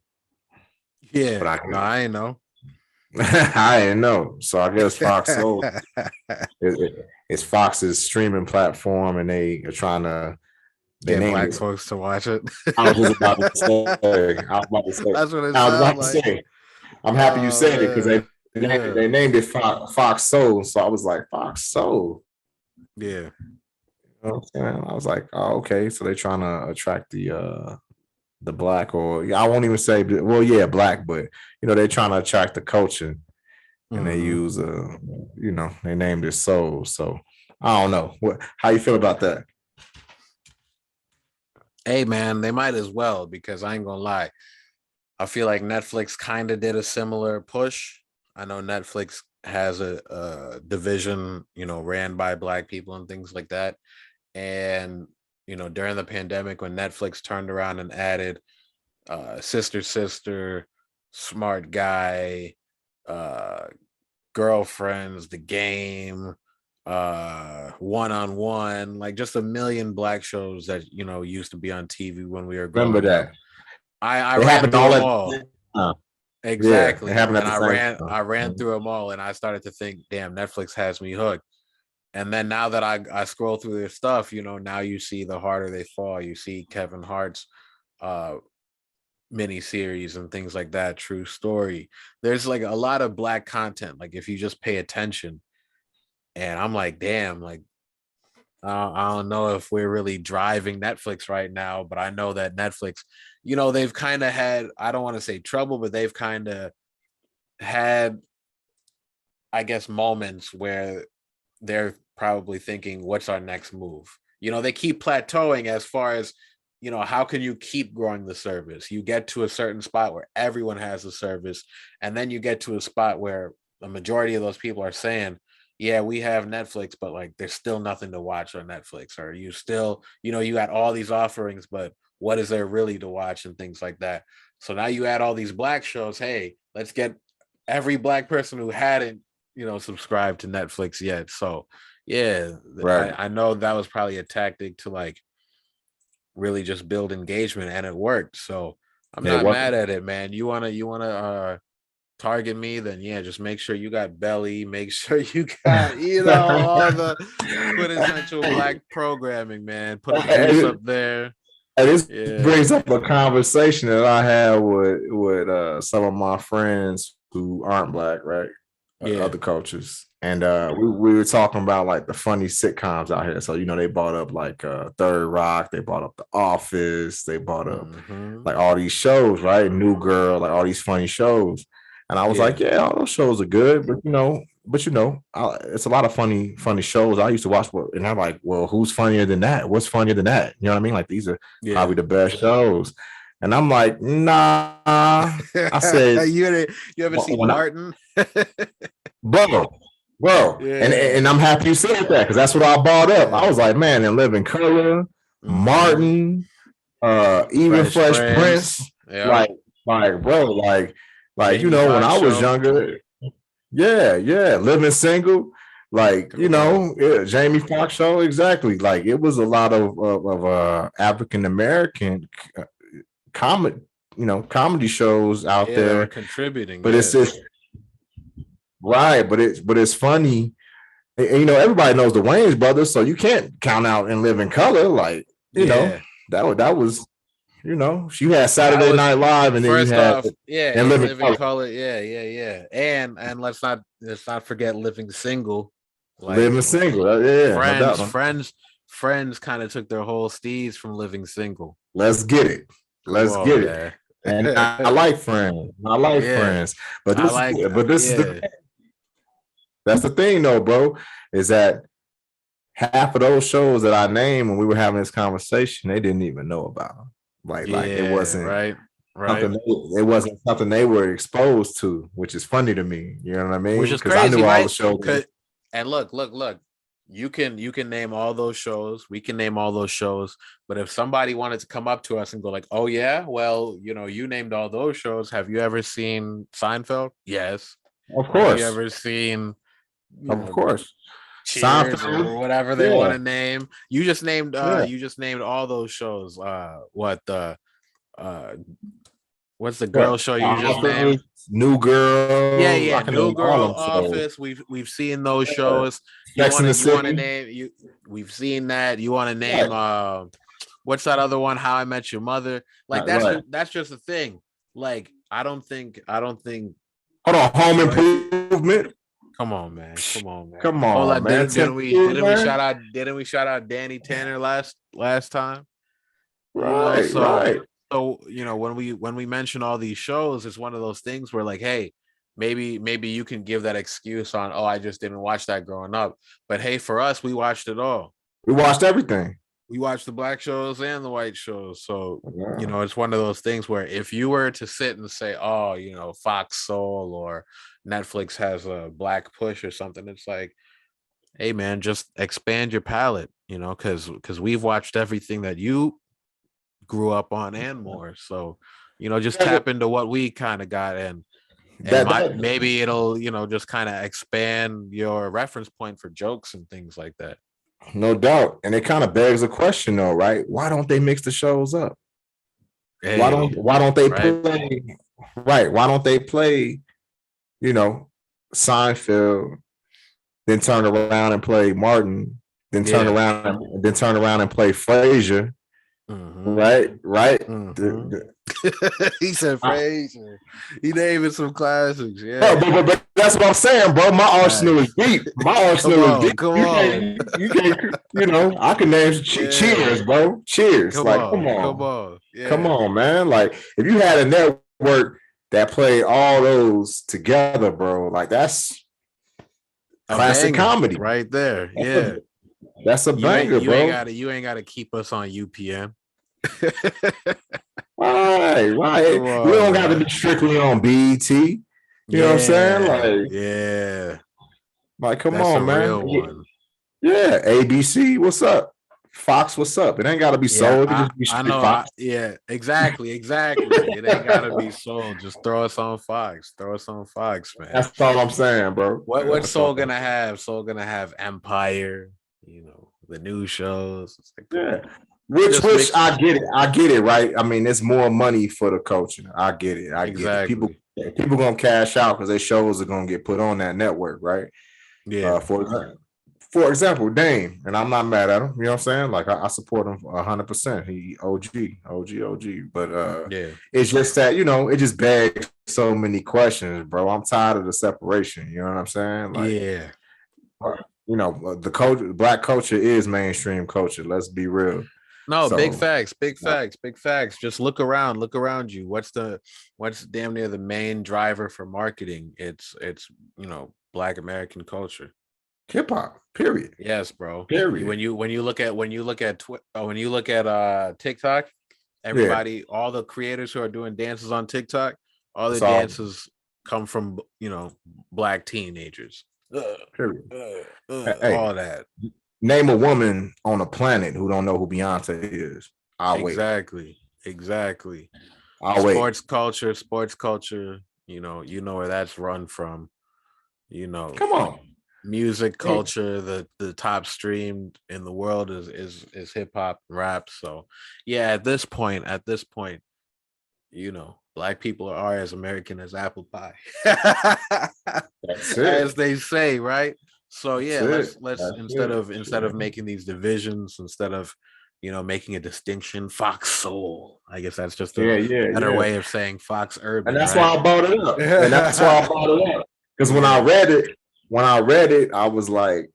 Yeah, but I ain't know. I didn't know. So I guess Fox Soul it's Fox's streaming platform, and they are trying to get black folks to watch it. I was just about to say. That's what it sounds like. I'm happy you said it because they named it Fox Soul. So I was like, Fox Soul. Yeah. You know what I'm saying? I was like, oh, okay. So they're trying to attract the black, or I won't even say, well, yeah, black, but they're trying to attract the culture. and they Mhm. use they named it Soul. So I don't know how you feel about that. Hey man, they might as well, because I ain't gonna lie. I feel like Netflix kind of did a similar push. I know Netflix has a division, ran by Black people and things like that. And during the pandemic, when Netflix turned around and added Sister Sister, Smart Guy, uh Girlfriends, The Game, One on One, like just a million Black shows that used to be on TV when we were Remember growing up. that I it ran happened through all them at all. the same time. Yeah, it Exactly. happened at And the I same ran time. I ran through them all, and I started to think, damn, Netflix has me hooked. And then now that I scroll through their stuff, now you see The Harder They Fall. You see Kevin Hart's uh mini series and things like that, True Story. There's like a lot of Black content, like if you just pay attention. And I'm like, damn, like I don't know if we're really driving Netflix right now, but I know that Netflix, they've kind of had, I don't want to say trouble, but they've kind of had, I guess, moments where they're probably thinking, what's our next move? They keep plateauing as far as, how can you keep growing the service? You get to a certain spot where everyone has a service, and then you get to a spot where the majority of those people are saying, yeah, we have Netflix, but like there's still nothing to watch on Netflix. Or you still, you got all these offerings, but what is there really to watch and things like that. So now you add all these Black shows. Hey, let's get every Black person who hadn't subscribe to Netflix yet. So yeah, Right. I know that was probably a tactic to like really just build engagement, and it worked. So I'm It not worked. mad at it, man. You wanna target me, then yeah, just make sure you got Belly, make sure you got, all the quintessential Black programming, man. Put a Goose up there. And this Yeah. brings up a conversation that I had with some of my friends who aren't Black, right? Yeah. Other cultures. And we were talking about like the funny sitcoms out here. So, they bought up like Third Rock, they bought up The Office, they bought up Mm-hmm. like all these shows, right? New Girl, like all these funny shows. And I was like, Yeah. yeah, all those shows are good, it's a lot of funny shows I used to watch. And I'm like, well, who's funnier than that? What's funnier than that? You know what I mean? Like these are Yeah. probably the best shows. And I'm like, nah. I said, You ever seen when I, Martin? bro, bro, and Yeah. and I'm happy you said that because that's what I bought up. I Yeah. was like, man, and Living Color, Mm-hmm. Martin, even Fresh Fresh Prince, Prince. Yep. like, bro, Jamie when I Foxx was show. younger, yeah, Living Single, Come on. yeah, Jamie Foxx show, exactly. Like it was a lot of African American comedy, comedy shows out Yeah, they were there, contributing. but it's Yeah. just right, but it's funny. And, everybody knows the Wayans brothers, so you can't count out and Live in Color. Like, Yeah. that was, she had That Saturday was, Night Live, and then you first had off, yeah, and and Live in Living Color. Color. Yeah, yeah, yeah. And let's not forget Living Single. Living Like Single. Yeah, no doubt. Friends kind of took their whole steeds from Living Single. Let's get it. Come Let's on, get it. man. And I like Friends. I like Yeah. Friends. But I this, like, but this is yeah. that's the thing, though, bro. Is that half of those shows that I named when we were having this conversation, they didn't even know about them. Like it Yeah, wasn't right. Right. something. It wasn't something they were exposed to, which is funny to me. You know what I Which mean? is Because I crazy, knew all the right? shows. And look. You can name all those shows. We can name all those shows. But if somebody wanted to come up to us and go like, "Oh yeah, well, you named all those shows. Have you ever seen Seinfeld?" Yes. Of Have you course, ever seen, of course. Cheers Seinfeld. or whatever they want Yeah, to name? You just named yeah. all those shows. What the uh what's the girl What? show The you just named? Office, New Yeah, Girl. I yeah, can New name all Girl, them shows. Office. We've seen those Yeah. shows. You Sex in wanna the you wanna City. name you We've seen that. You wanna name Right. what's that other one? How I Met Your Mother. Like Right. that's just a thing. Like I don't think Hold on. Home majority. Improvement. Come on, man. Come on, man. Come Hold on, on. man. Didn't Tim we Pool, didn't we man. shout out Danny Tanner last time? Right, So right. when we mention all these shows, it's one of those things where like, hey, maybe you can give that excuse on, oh, I just didn't watch that growing up. But hey, for us, we watched it all. We watched everything. We watched the black shows and the white shows. So, Yeah. it's one of those things where if you were to sit and say, oh, Fox Soul or Netflix has a black push or something, it's like, hey man, just expand your palette, because we've watched everything that you grew up on and more. So, just tap into what we kind of got in. And maybe it'll, just kind of expand your reference point for jokes and things like that. No doubt. And it kind of begs a question though, right? Why don't they mix the shows up? Hey, why don't they play right? Why don't they play, Seinfeld, then turn around and play Martin, then turn around and play Frasier. Mm-hmm. Right. Mm-hmm. He said Frasier. He named some classics. Yeah, but that's what I'm saying, bro. My arsenal is deep. My arsenal is deep. Come on. You can't, I can name Cheers, bro. Cheers. Come on. Yeah. Come on, man. Like if you had a network that played all those together, bro, like that's classic comedy right there. Yeah. That's a banger, bro. You ain't gotta keep us on UPN. Right. We don't got to be strictly on BET. You know what I'm saying? Like, come on, man. Yeah, ABC, what's up? Fox, what's up? It ain't got to be sold. I know. Fox. Exactly. It ain't got to be sold. Just throw us on Fox. Man. That's all I'm saying, bro. What's Soul gonna have? Soul gonna have Empire. The new shows. It's like, Which I get it, right? I mean, it's more money for the culture. I get it. Get it. People gonna cash out because their shows are gonna get put on that network, right? Yeah. For example, Dame, and I'm not mad at him. You know what I'm saying? Like I support him 100%. He OG. But it's just that it just begs so many questions, bro. I'm tired of the separation. You know what I'm saying? Like, the culture, black culture is mainstream culture. Let's be real. No, big facts. Just look around you. What's damn near the main driver for marketing? It's Black American culture, hip hop. Period. Yes, bro. Period. When you look at TikTok, everybody, all the creators who are doing dances on TikTok, all the dances come from Black teenagers. Period. All that. Name a woman on a planet who don't know who Beyonce is. Exactly. Sports culture. You know where that's run from. Come on. Music culture. The top streamed in the world is hip hop and rap. So yeah, at this point, Black people are as American as apple pie. That's it. As they say, right? So yeah, let's instead of making these divisions, instead of making a distinction, Fox Soul. I guess that's just a better way of saying Fox Urban. And that's why I brought it up. Because when I read it, I was like,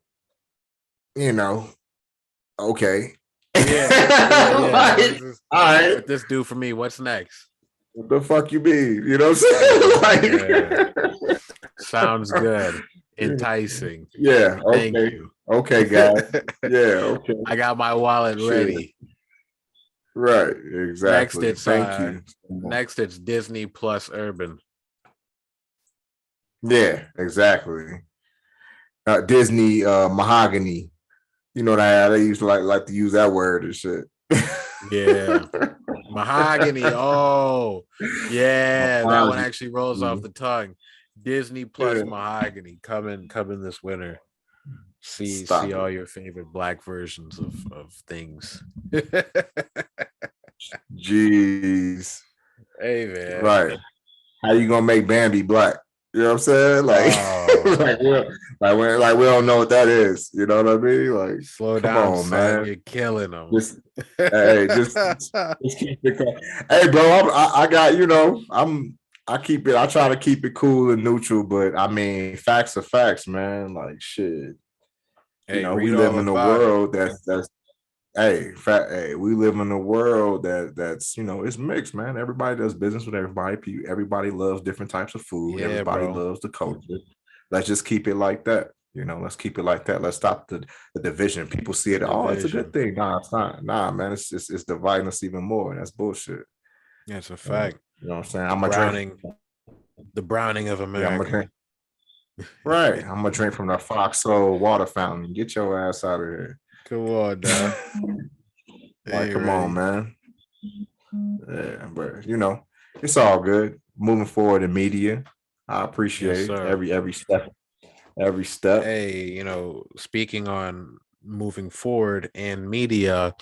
okay. Yeah. All right. What this do for me? What's next? What the fuck you mean? You know what I'm saying? Sounds good. Enticing. Yeah. Okay. Thank you. Okay, guys. Yeah. Okay. I got my wallet ready. Right. Exactly. Thank you. Next, it's Disney Plus Urban. Yeah. Exactly. Disney Mahogany. You know that they used to like to use that word and shit. Yeah. Mahogany. Oh, yeah. Mahogany. That one actually rolls off the tongue. Disney Plus Mahogany coming this winter. See all your favorite Black versions of things. Jeez. Hey man. Right. How you gonna make Bambi black? You know what I'm saying? Like we don't know what that is. You know what I mean? Like, slow down, son. Man. You're killing them. Just keep it. Hey, bro, I got I try to keep it cool and neutral, but I mean, facts are facts, man. Like shit. Hey, we live in a world that's Hey, we live in a world that's it's mixed, man. Everybody does business with everybody. Everybody loves different types of food. Yeah, Everybody bro. loves the culture. Let's just keep it like that. Let's keep it like that. Let's stop the division. People see The it. Oh, it's a good division. thing. Nah, it's not. Nah, man, it's dividing us even more. That's bullshit. That's a Yeah. fact. You know what I'm saying? The I'm gonna drink. browning, the browning of Yeah, I'm gonna America. drink. Right. I'm gonna drink from the Fox Soul water fountain. Get your ass out of here. Come on, now. Like, Ain't come on, ready. man. Yeah, but it's all good. Moving forward in media, I Yes, appreciate sir. every step, every step. Hey, speaking on moving forward in media,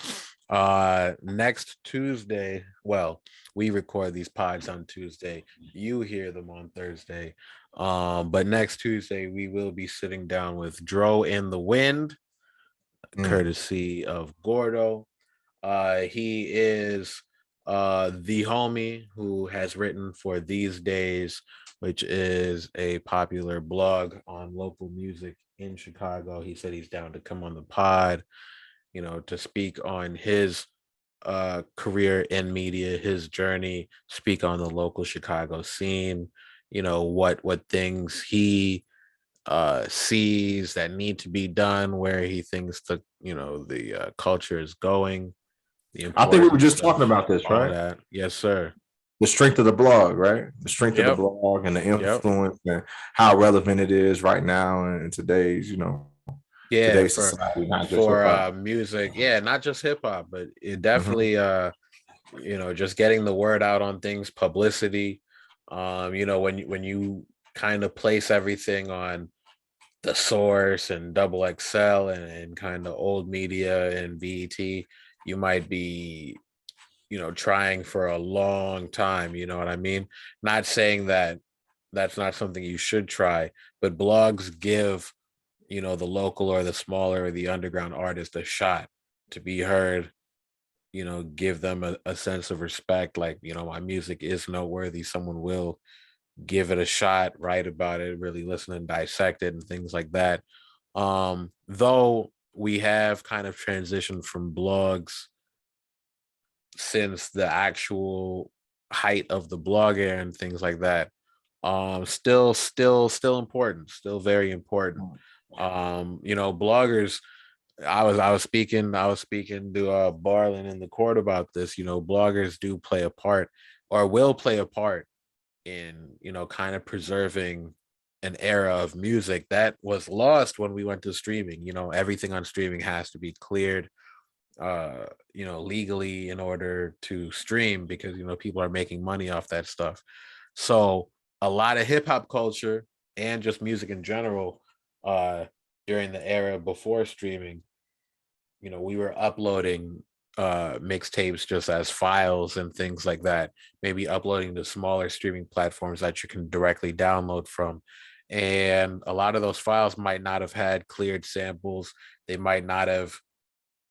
next Tuesday, well, we record these pods on Tuesday. You hear them on Thursday. But next Tuesday we will be sitting down with Dro in the Wind, Mm. courtesy of Gordo. He is the homie who has written for These Days, which is a popular blog on local music in Chicago. He said he's down to come on the pod, to speak on his career in media, his journey, speak on the local Chicago scene, what things he sees that need to be done, where he thinks the culture is going, the I think we were importance just of talking about this, all right? that. Yes, sir. The strength of the blog, right? The strength of the Yep. blog and the Yep. influence and how relevant it is right now in today's, Yeah, today's for society, not just hip for hop. music. Yeah, not just hip hop, but it Mm-hmm. definitely just getting the word out on things, publicity. When you kind of place everything on the Source and Double XL and kind of old media and BET, you might be trying for a long time. You know what I mean? Not saying that that's not something you should try, but blogs give the local or the smaller or the underground artist a shot to be heard. Give them a sense of respect, like, my music is noteworthy, someone will give it a shot, write about it, really listen and dissect it and things like that. Though we have kind of transitioned from blogs since the actual height of the blog era and things like that. Still important, still very important. Bloggers, I was speaking to Barlin in the court about this. Bloggers do play a part, or will play a part, in kind of preserving an era of music that was lost when we went to streaming. Everything on streaming has to be cleared legally in order to stream, because people are making money off that stuff. So a lot of hip hop culture and just music in general, during the era before streaming, we were uploading mixtapes just as files and things like that, maybe uploading to smaller streaming platforms that you can directly download from. And a lot of those files might not have had cleared samples. They might not have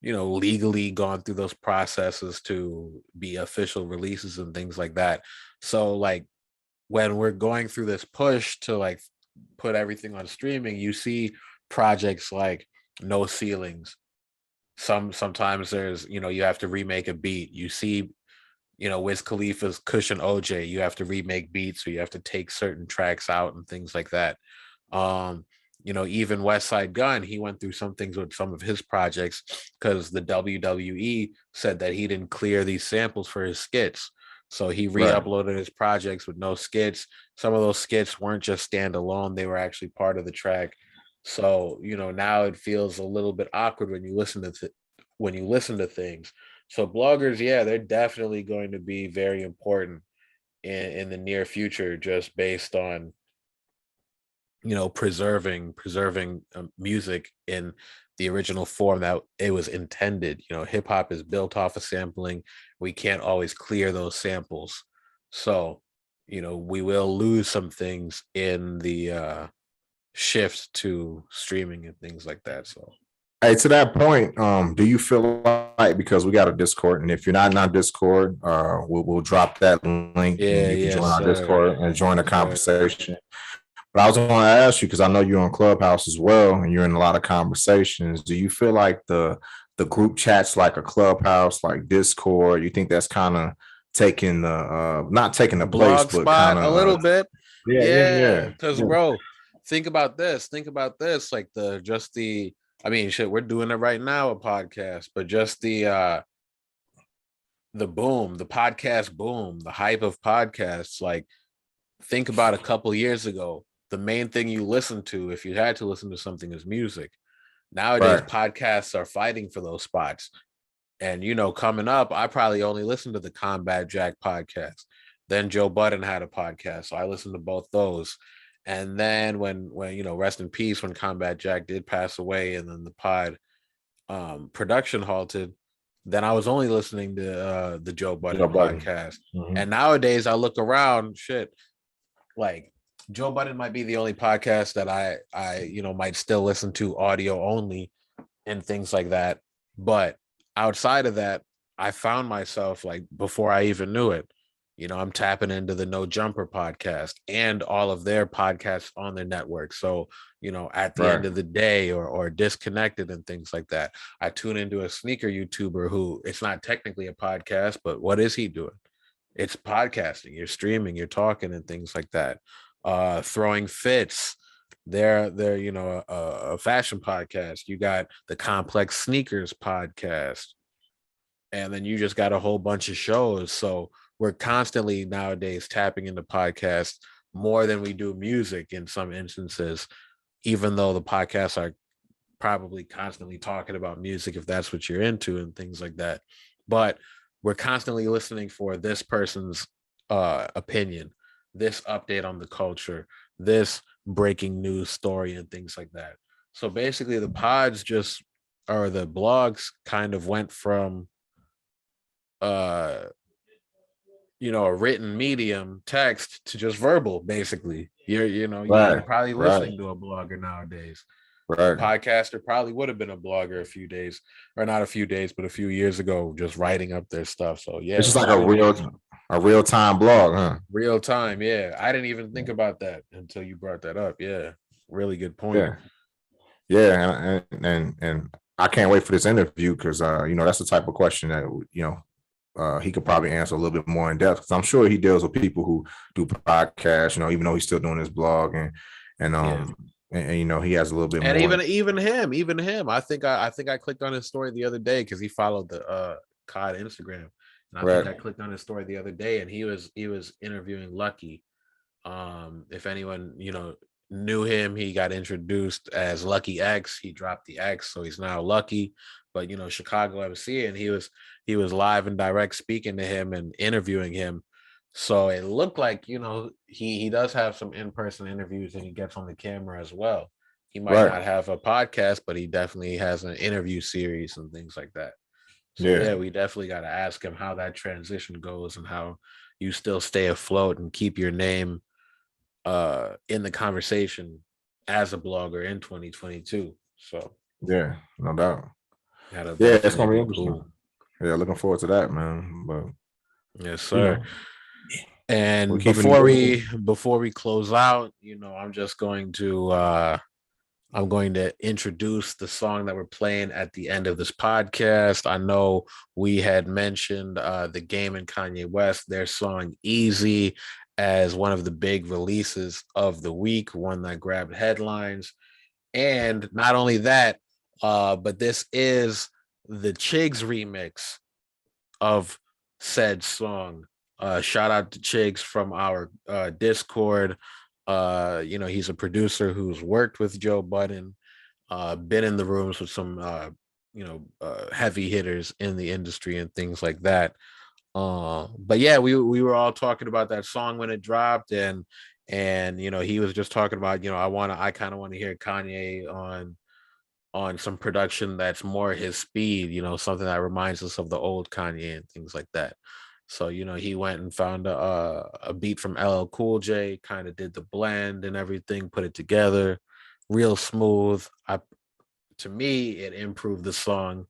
legally gone through those processes to be official releases and things like that. So like, when we're going through this push to like put everything on streaming, you see projects like No Ceilings. Sometimes there's, you have to remake a beat. You see, Wiz Khalifa's Cushion OJ, you have to remake beats, or you have to take certain tracks out and things like that. Um, even West Side Gun, he went through some things with some of his projects because the WWE said that he didn't clear these samples for his skits. So he Right. re-uploaded his projects with no skits. Some of those skits weren't just standalone, they were actually part of the track. So, now it feels a little bit awkward when you listen to things. So bloggers, yeah, they're definitely going to be very important in the near future, just based on preserving music in the original form that it was intended. Hip hop is built off of sampling. We can't always clear those samples, so we will lose some things in the shift to streaming and things like that. So Hey, to that point, do you feel like, because we got a Discord, and if you're not in our Discord, we'll drop that link and yeah, you can yes join our sir, Discord and join the yes sir. conversation. But I was going to ask you, because I know you're on Clubhouse as well and you're in a lot of conversations. Do you feel like the group chats like a Clubhouse, like Discord? You think that's kind of taking the not taking the place, Blog but kind spot a of little bit. yeah, yeah, Yeah, yeah, because yeah. bro, think about this. Think about this. Like the I mean, shit, we're doing it right now, a podcast, but just the boom, the podcast boom, the hype of podcasts. Like, think about a couple years ago. The main thing you listened to, if you had to listen to something, is music. Nowadays, Right, podcasts are fighting for those spots. And coming up, I probably only listened to the Combat Jack podcast. Then Joe Budden had a podcast, so I listened to both those. And then when rest in peace, when Combat Jack did pass away, and then the pod production halted, then I was only listening to the Joe Joe Budden Budden. podcast. Mhm. And nowadays, I look around, shit, like Joe Budden might be the only podcast that I might still listen to audio only and things like that. But outside of that, I found myself, like, before I even knew it, I'm tapping into the No Jumper podcast and all of their podcasts on their network. So, at the Right, end of the day, or disconnected and things like that, I tune into a sneaker YouTuber who, it's not technically a podcast, but what is he doing? It's podcasting. You're streaming, you're talking and things like that. Throwing fits, they're a fashion podcast. You got the Complex Sneakers podcast, and then you just got a whole bunch of shows. So we're constantly nowadays tapping into podcasts more than we do music in some instances, even though the podcasts are probably constantly talking about music if that's what you're into and things like that. But we're constantly listening for this person's opinion, this update on the culture, this breaking news story and things like that. So basically the pods just, or the blogs, kind of went from uh a written medium, text, to just verbal. Basically, you're right, probably right, listening to a blogger nowadays. A right. podcaster probably would have been a blogger a few days, or not a few days, but a few years ago, just writing up their stuff. So It's yeah, just like a real time blog, huh? real time. Yeah, I didn't even think about that until you brought that up. Yeah, really good point. Yeah, yeah, and I can't wait for this interview because that's the type of question that he could probably answer a little bit more in depth. Because I'm sure he deals with people who do podcasts, even though he's still doing his blog and Yeah, he has a little bit and more. even him. I think I clicked on his story the other day because he followed the COD Instagram, and I think Right, I clicked on his story the other day, and he was interviewing Lucky. If anyone knew him, he got introduced as Lucky X. He dropped the X, so he's now Lucky. But Chicago MC, and he was live and direct speaking to him and interviewing him. So it looked like he does have some in-person interviews, and he gets on the camera as well. He might right, not have a podcast, but he definitely has an interview series and things like that. So yeah, yeah, we definitely got to ask him how that transition goes and how you still stay afloat and keep your name in the conversation as a blogger in 2022. So yeah, no doubt. that'll Yeah, it's definitely gonna be be interesting. cool. Yeah, looking forward to that, man. But Yes, you sir. know, we're And keeping it before moving. we close out, I'm going to introduce the song that we're playing at the end of this podcast. I know we had mentioned The Game and Kanye West, their song Eazy, as one of the big releases of the week, one that grabbed headlines. And not only that, but this is the Chigs remix of said song. Shout out to Chigs from our Discord. He's a producer who's worked with Joe Budden, been in the rooms with some heavy hitters in the industry and things like that. But yeah, we were all talking about that song when it dropped, and he was just talking about, I kind of want to hear Kanye on some production that's more his speed, something that reminds us of the old Kanye and things like that. So, he went and found a beat from LL Cool J, kind of did the blend and everything, put it together, real smooth. To me, it improved the song.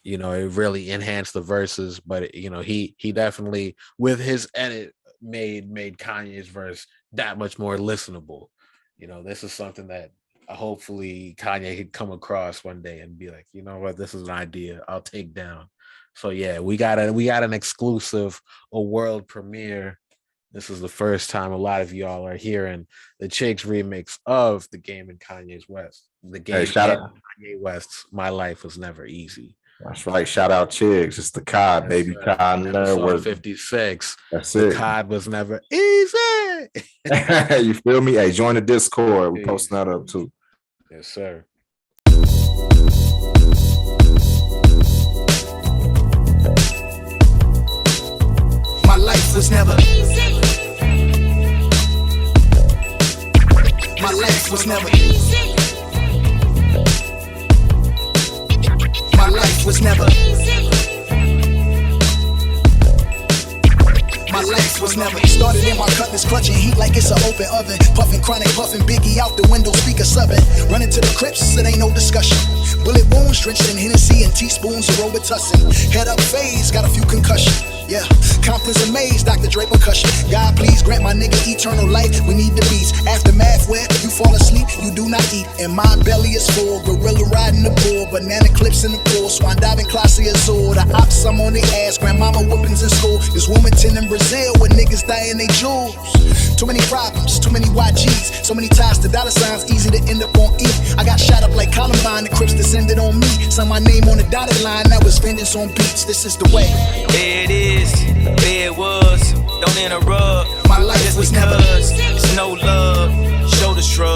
It really enhanced the verses, but he definitely, with his edit, made Kanye's verse that much more listenable. This is something that hopefully Kanye could come across one day and be like, you know what, this is an idea I'll take down. So yeah, we got an exclusive, a world premiere. This is the first time a lot of y'all are hearing the Chicks remix of the game in Kanye's West. The game Hey, shout in out. Kanye West's My Life Was Never Easy. That's right. Shout out Chigs. It's the COD, Yes, baby. sir. COD Episode Network. 56. That's The it. COD was never easy. You feel me? Hey, join the Discord. We're Peace. posting that up too. Yes, sir. My life was never easy. My life was never easy. My life was never easy. My life was never started in my cutlass, clutching heat like it's an open oven. Puffing chronic, puffing Biggie out the window, speaker subbing. Running to the Crips, it ain't no discussion. Bullet wounds drenched in Hennessy and teaspoons of Robitussin. Head up phase, got a few concussions. Yeah, Compton's amazed, Dr. Dre percussion. God, please grant my nigga eternal life. We need the beats. Aftermath, where you fall asleep, you do not eat. And my belly is full. Gorilla riding the bull, banana clips in the pool. Swan diving, classy azul. The ops, I'm on the ass. Grandmama whoopings in school. There's Wilmington in Brazil where niggas dying they jewels. Too many problems, too many YGs. So many ties to dollar signs, easy to end up on E. I got shot up like Columbine, the Crips descended on me. Signed my name on the dotted line, that was vengeance on beats. This is the way. There it is, there it was. Don't interrupt. My life just was because never. it's no love. Shoulder shrug.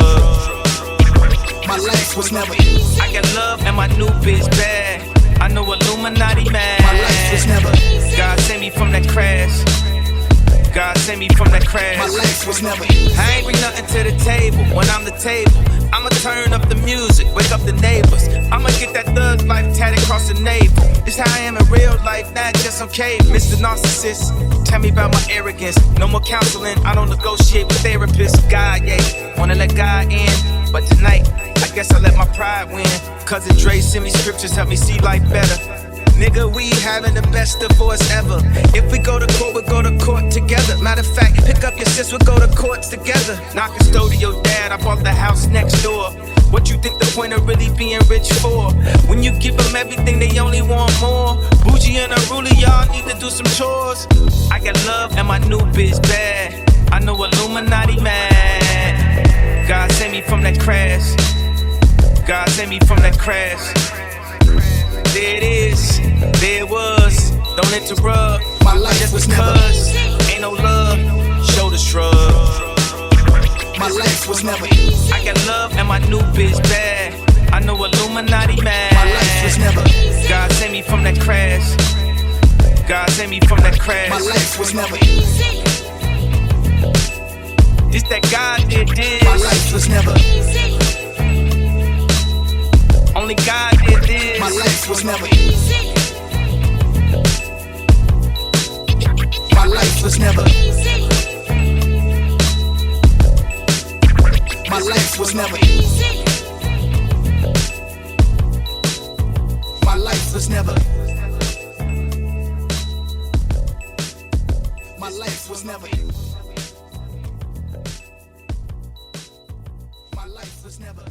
My life was never. I got love and my new bitch bad. I know Illuminati man. My life was never. God sent me from that crash. God sent me from that crash. My life was never. I ain't bring nothing to the table. When I'm the table, I'ma turn up the music, wake up the neighbors. I'ma get that thug life tatted across the navel. It's how I am in real life, not just on cable. Mr. Narcissist, tell me about my arrogance. No more counseling, I don't negotiate with therapists. God, yeah, wanna let God in. But tonight, I guess I let my pride win. Cousin Dre send me scriptures, help me see life better. Nigga, we having the best divorce ever. If we go to court, we go to court together. Matter of fact, pick up your sis, we'll go to courts together. Knock a stove to your dad, I bought the house next door. What you think the point of really being rich for? When you give them everything, they only want more. Bougie and unruly, y'all need to do some chores. I got love and my new bitch bad. I know Illuminati man. God sent me from that crash. God sent me from that crash. There it is, there it was. Don't interrupt. My life just was because ain't no love. Shoulder shrug. My life was never. I got love and my new bitch bad. I know Illuminati man. My life was never. God sent me from that crash. God sent me from that crash. My life was never. It's that God did this. My life was never. Only God did this. My life was never. My life was never. My life was never. My life was never. My life was never. My life was never.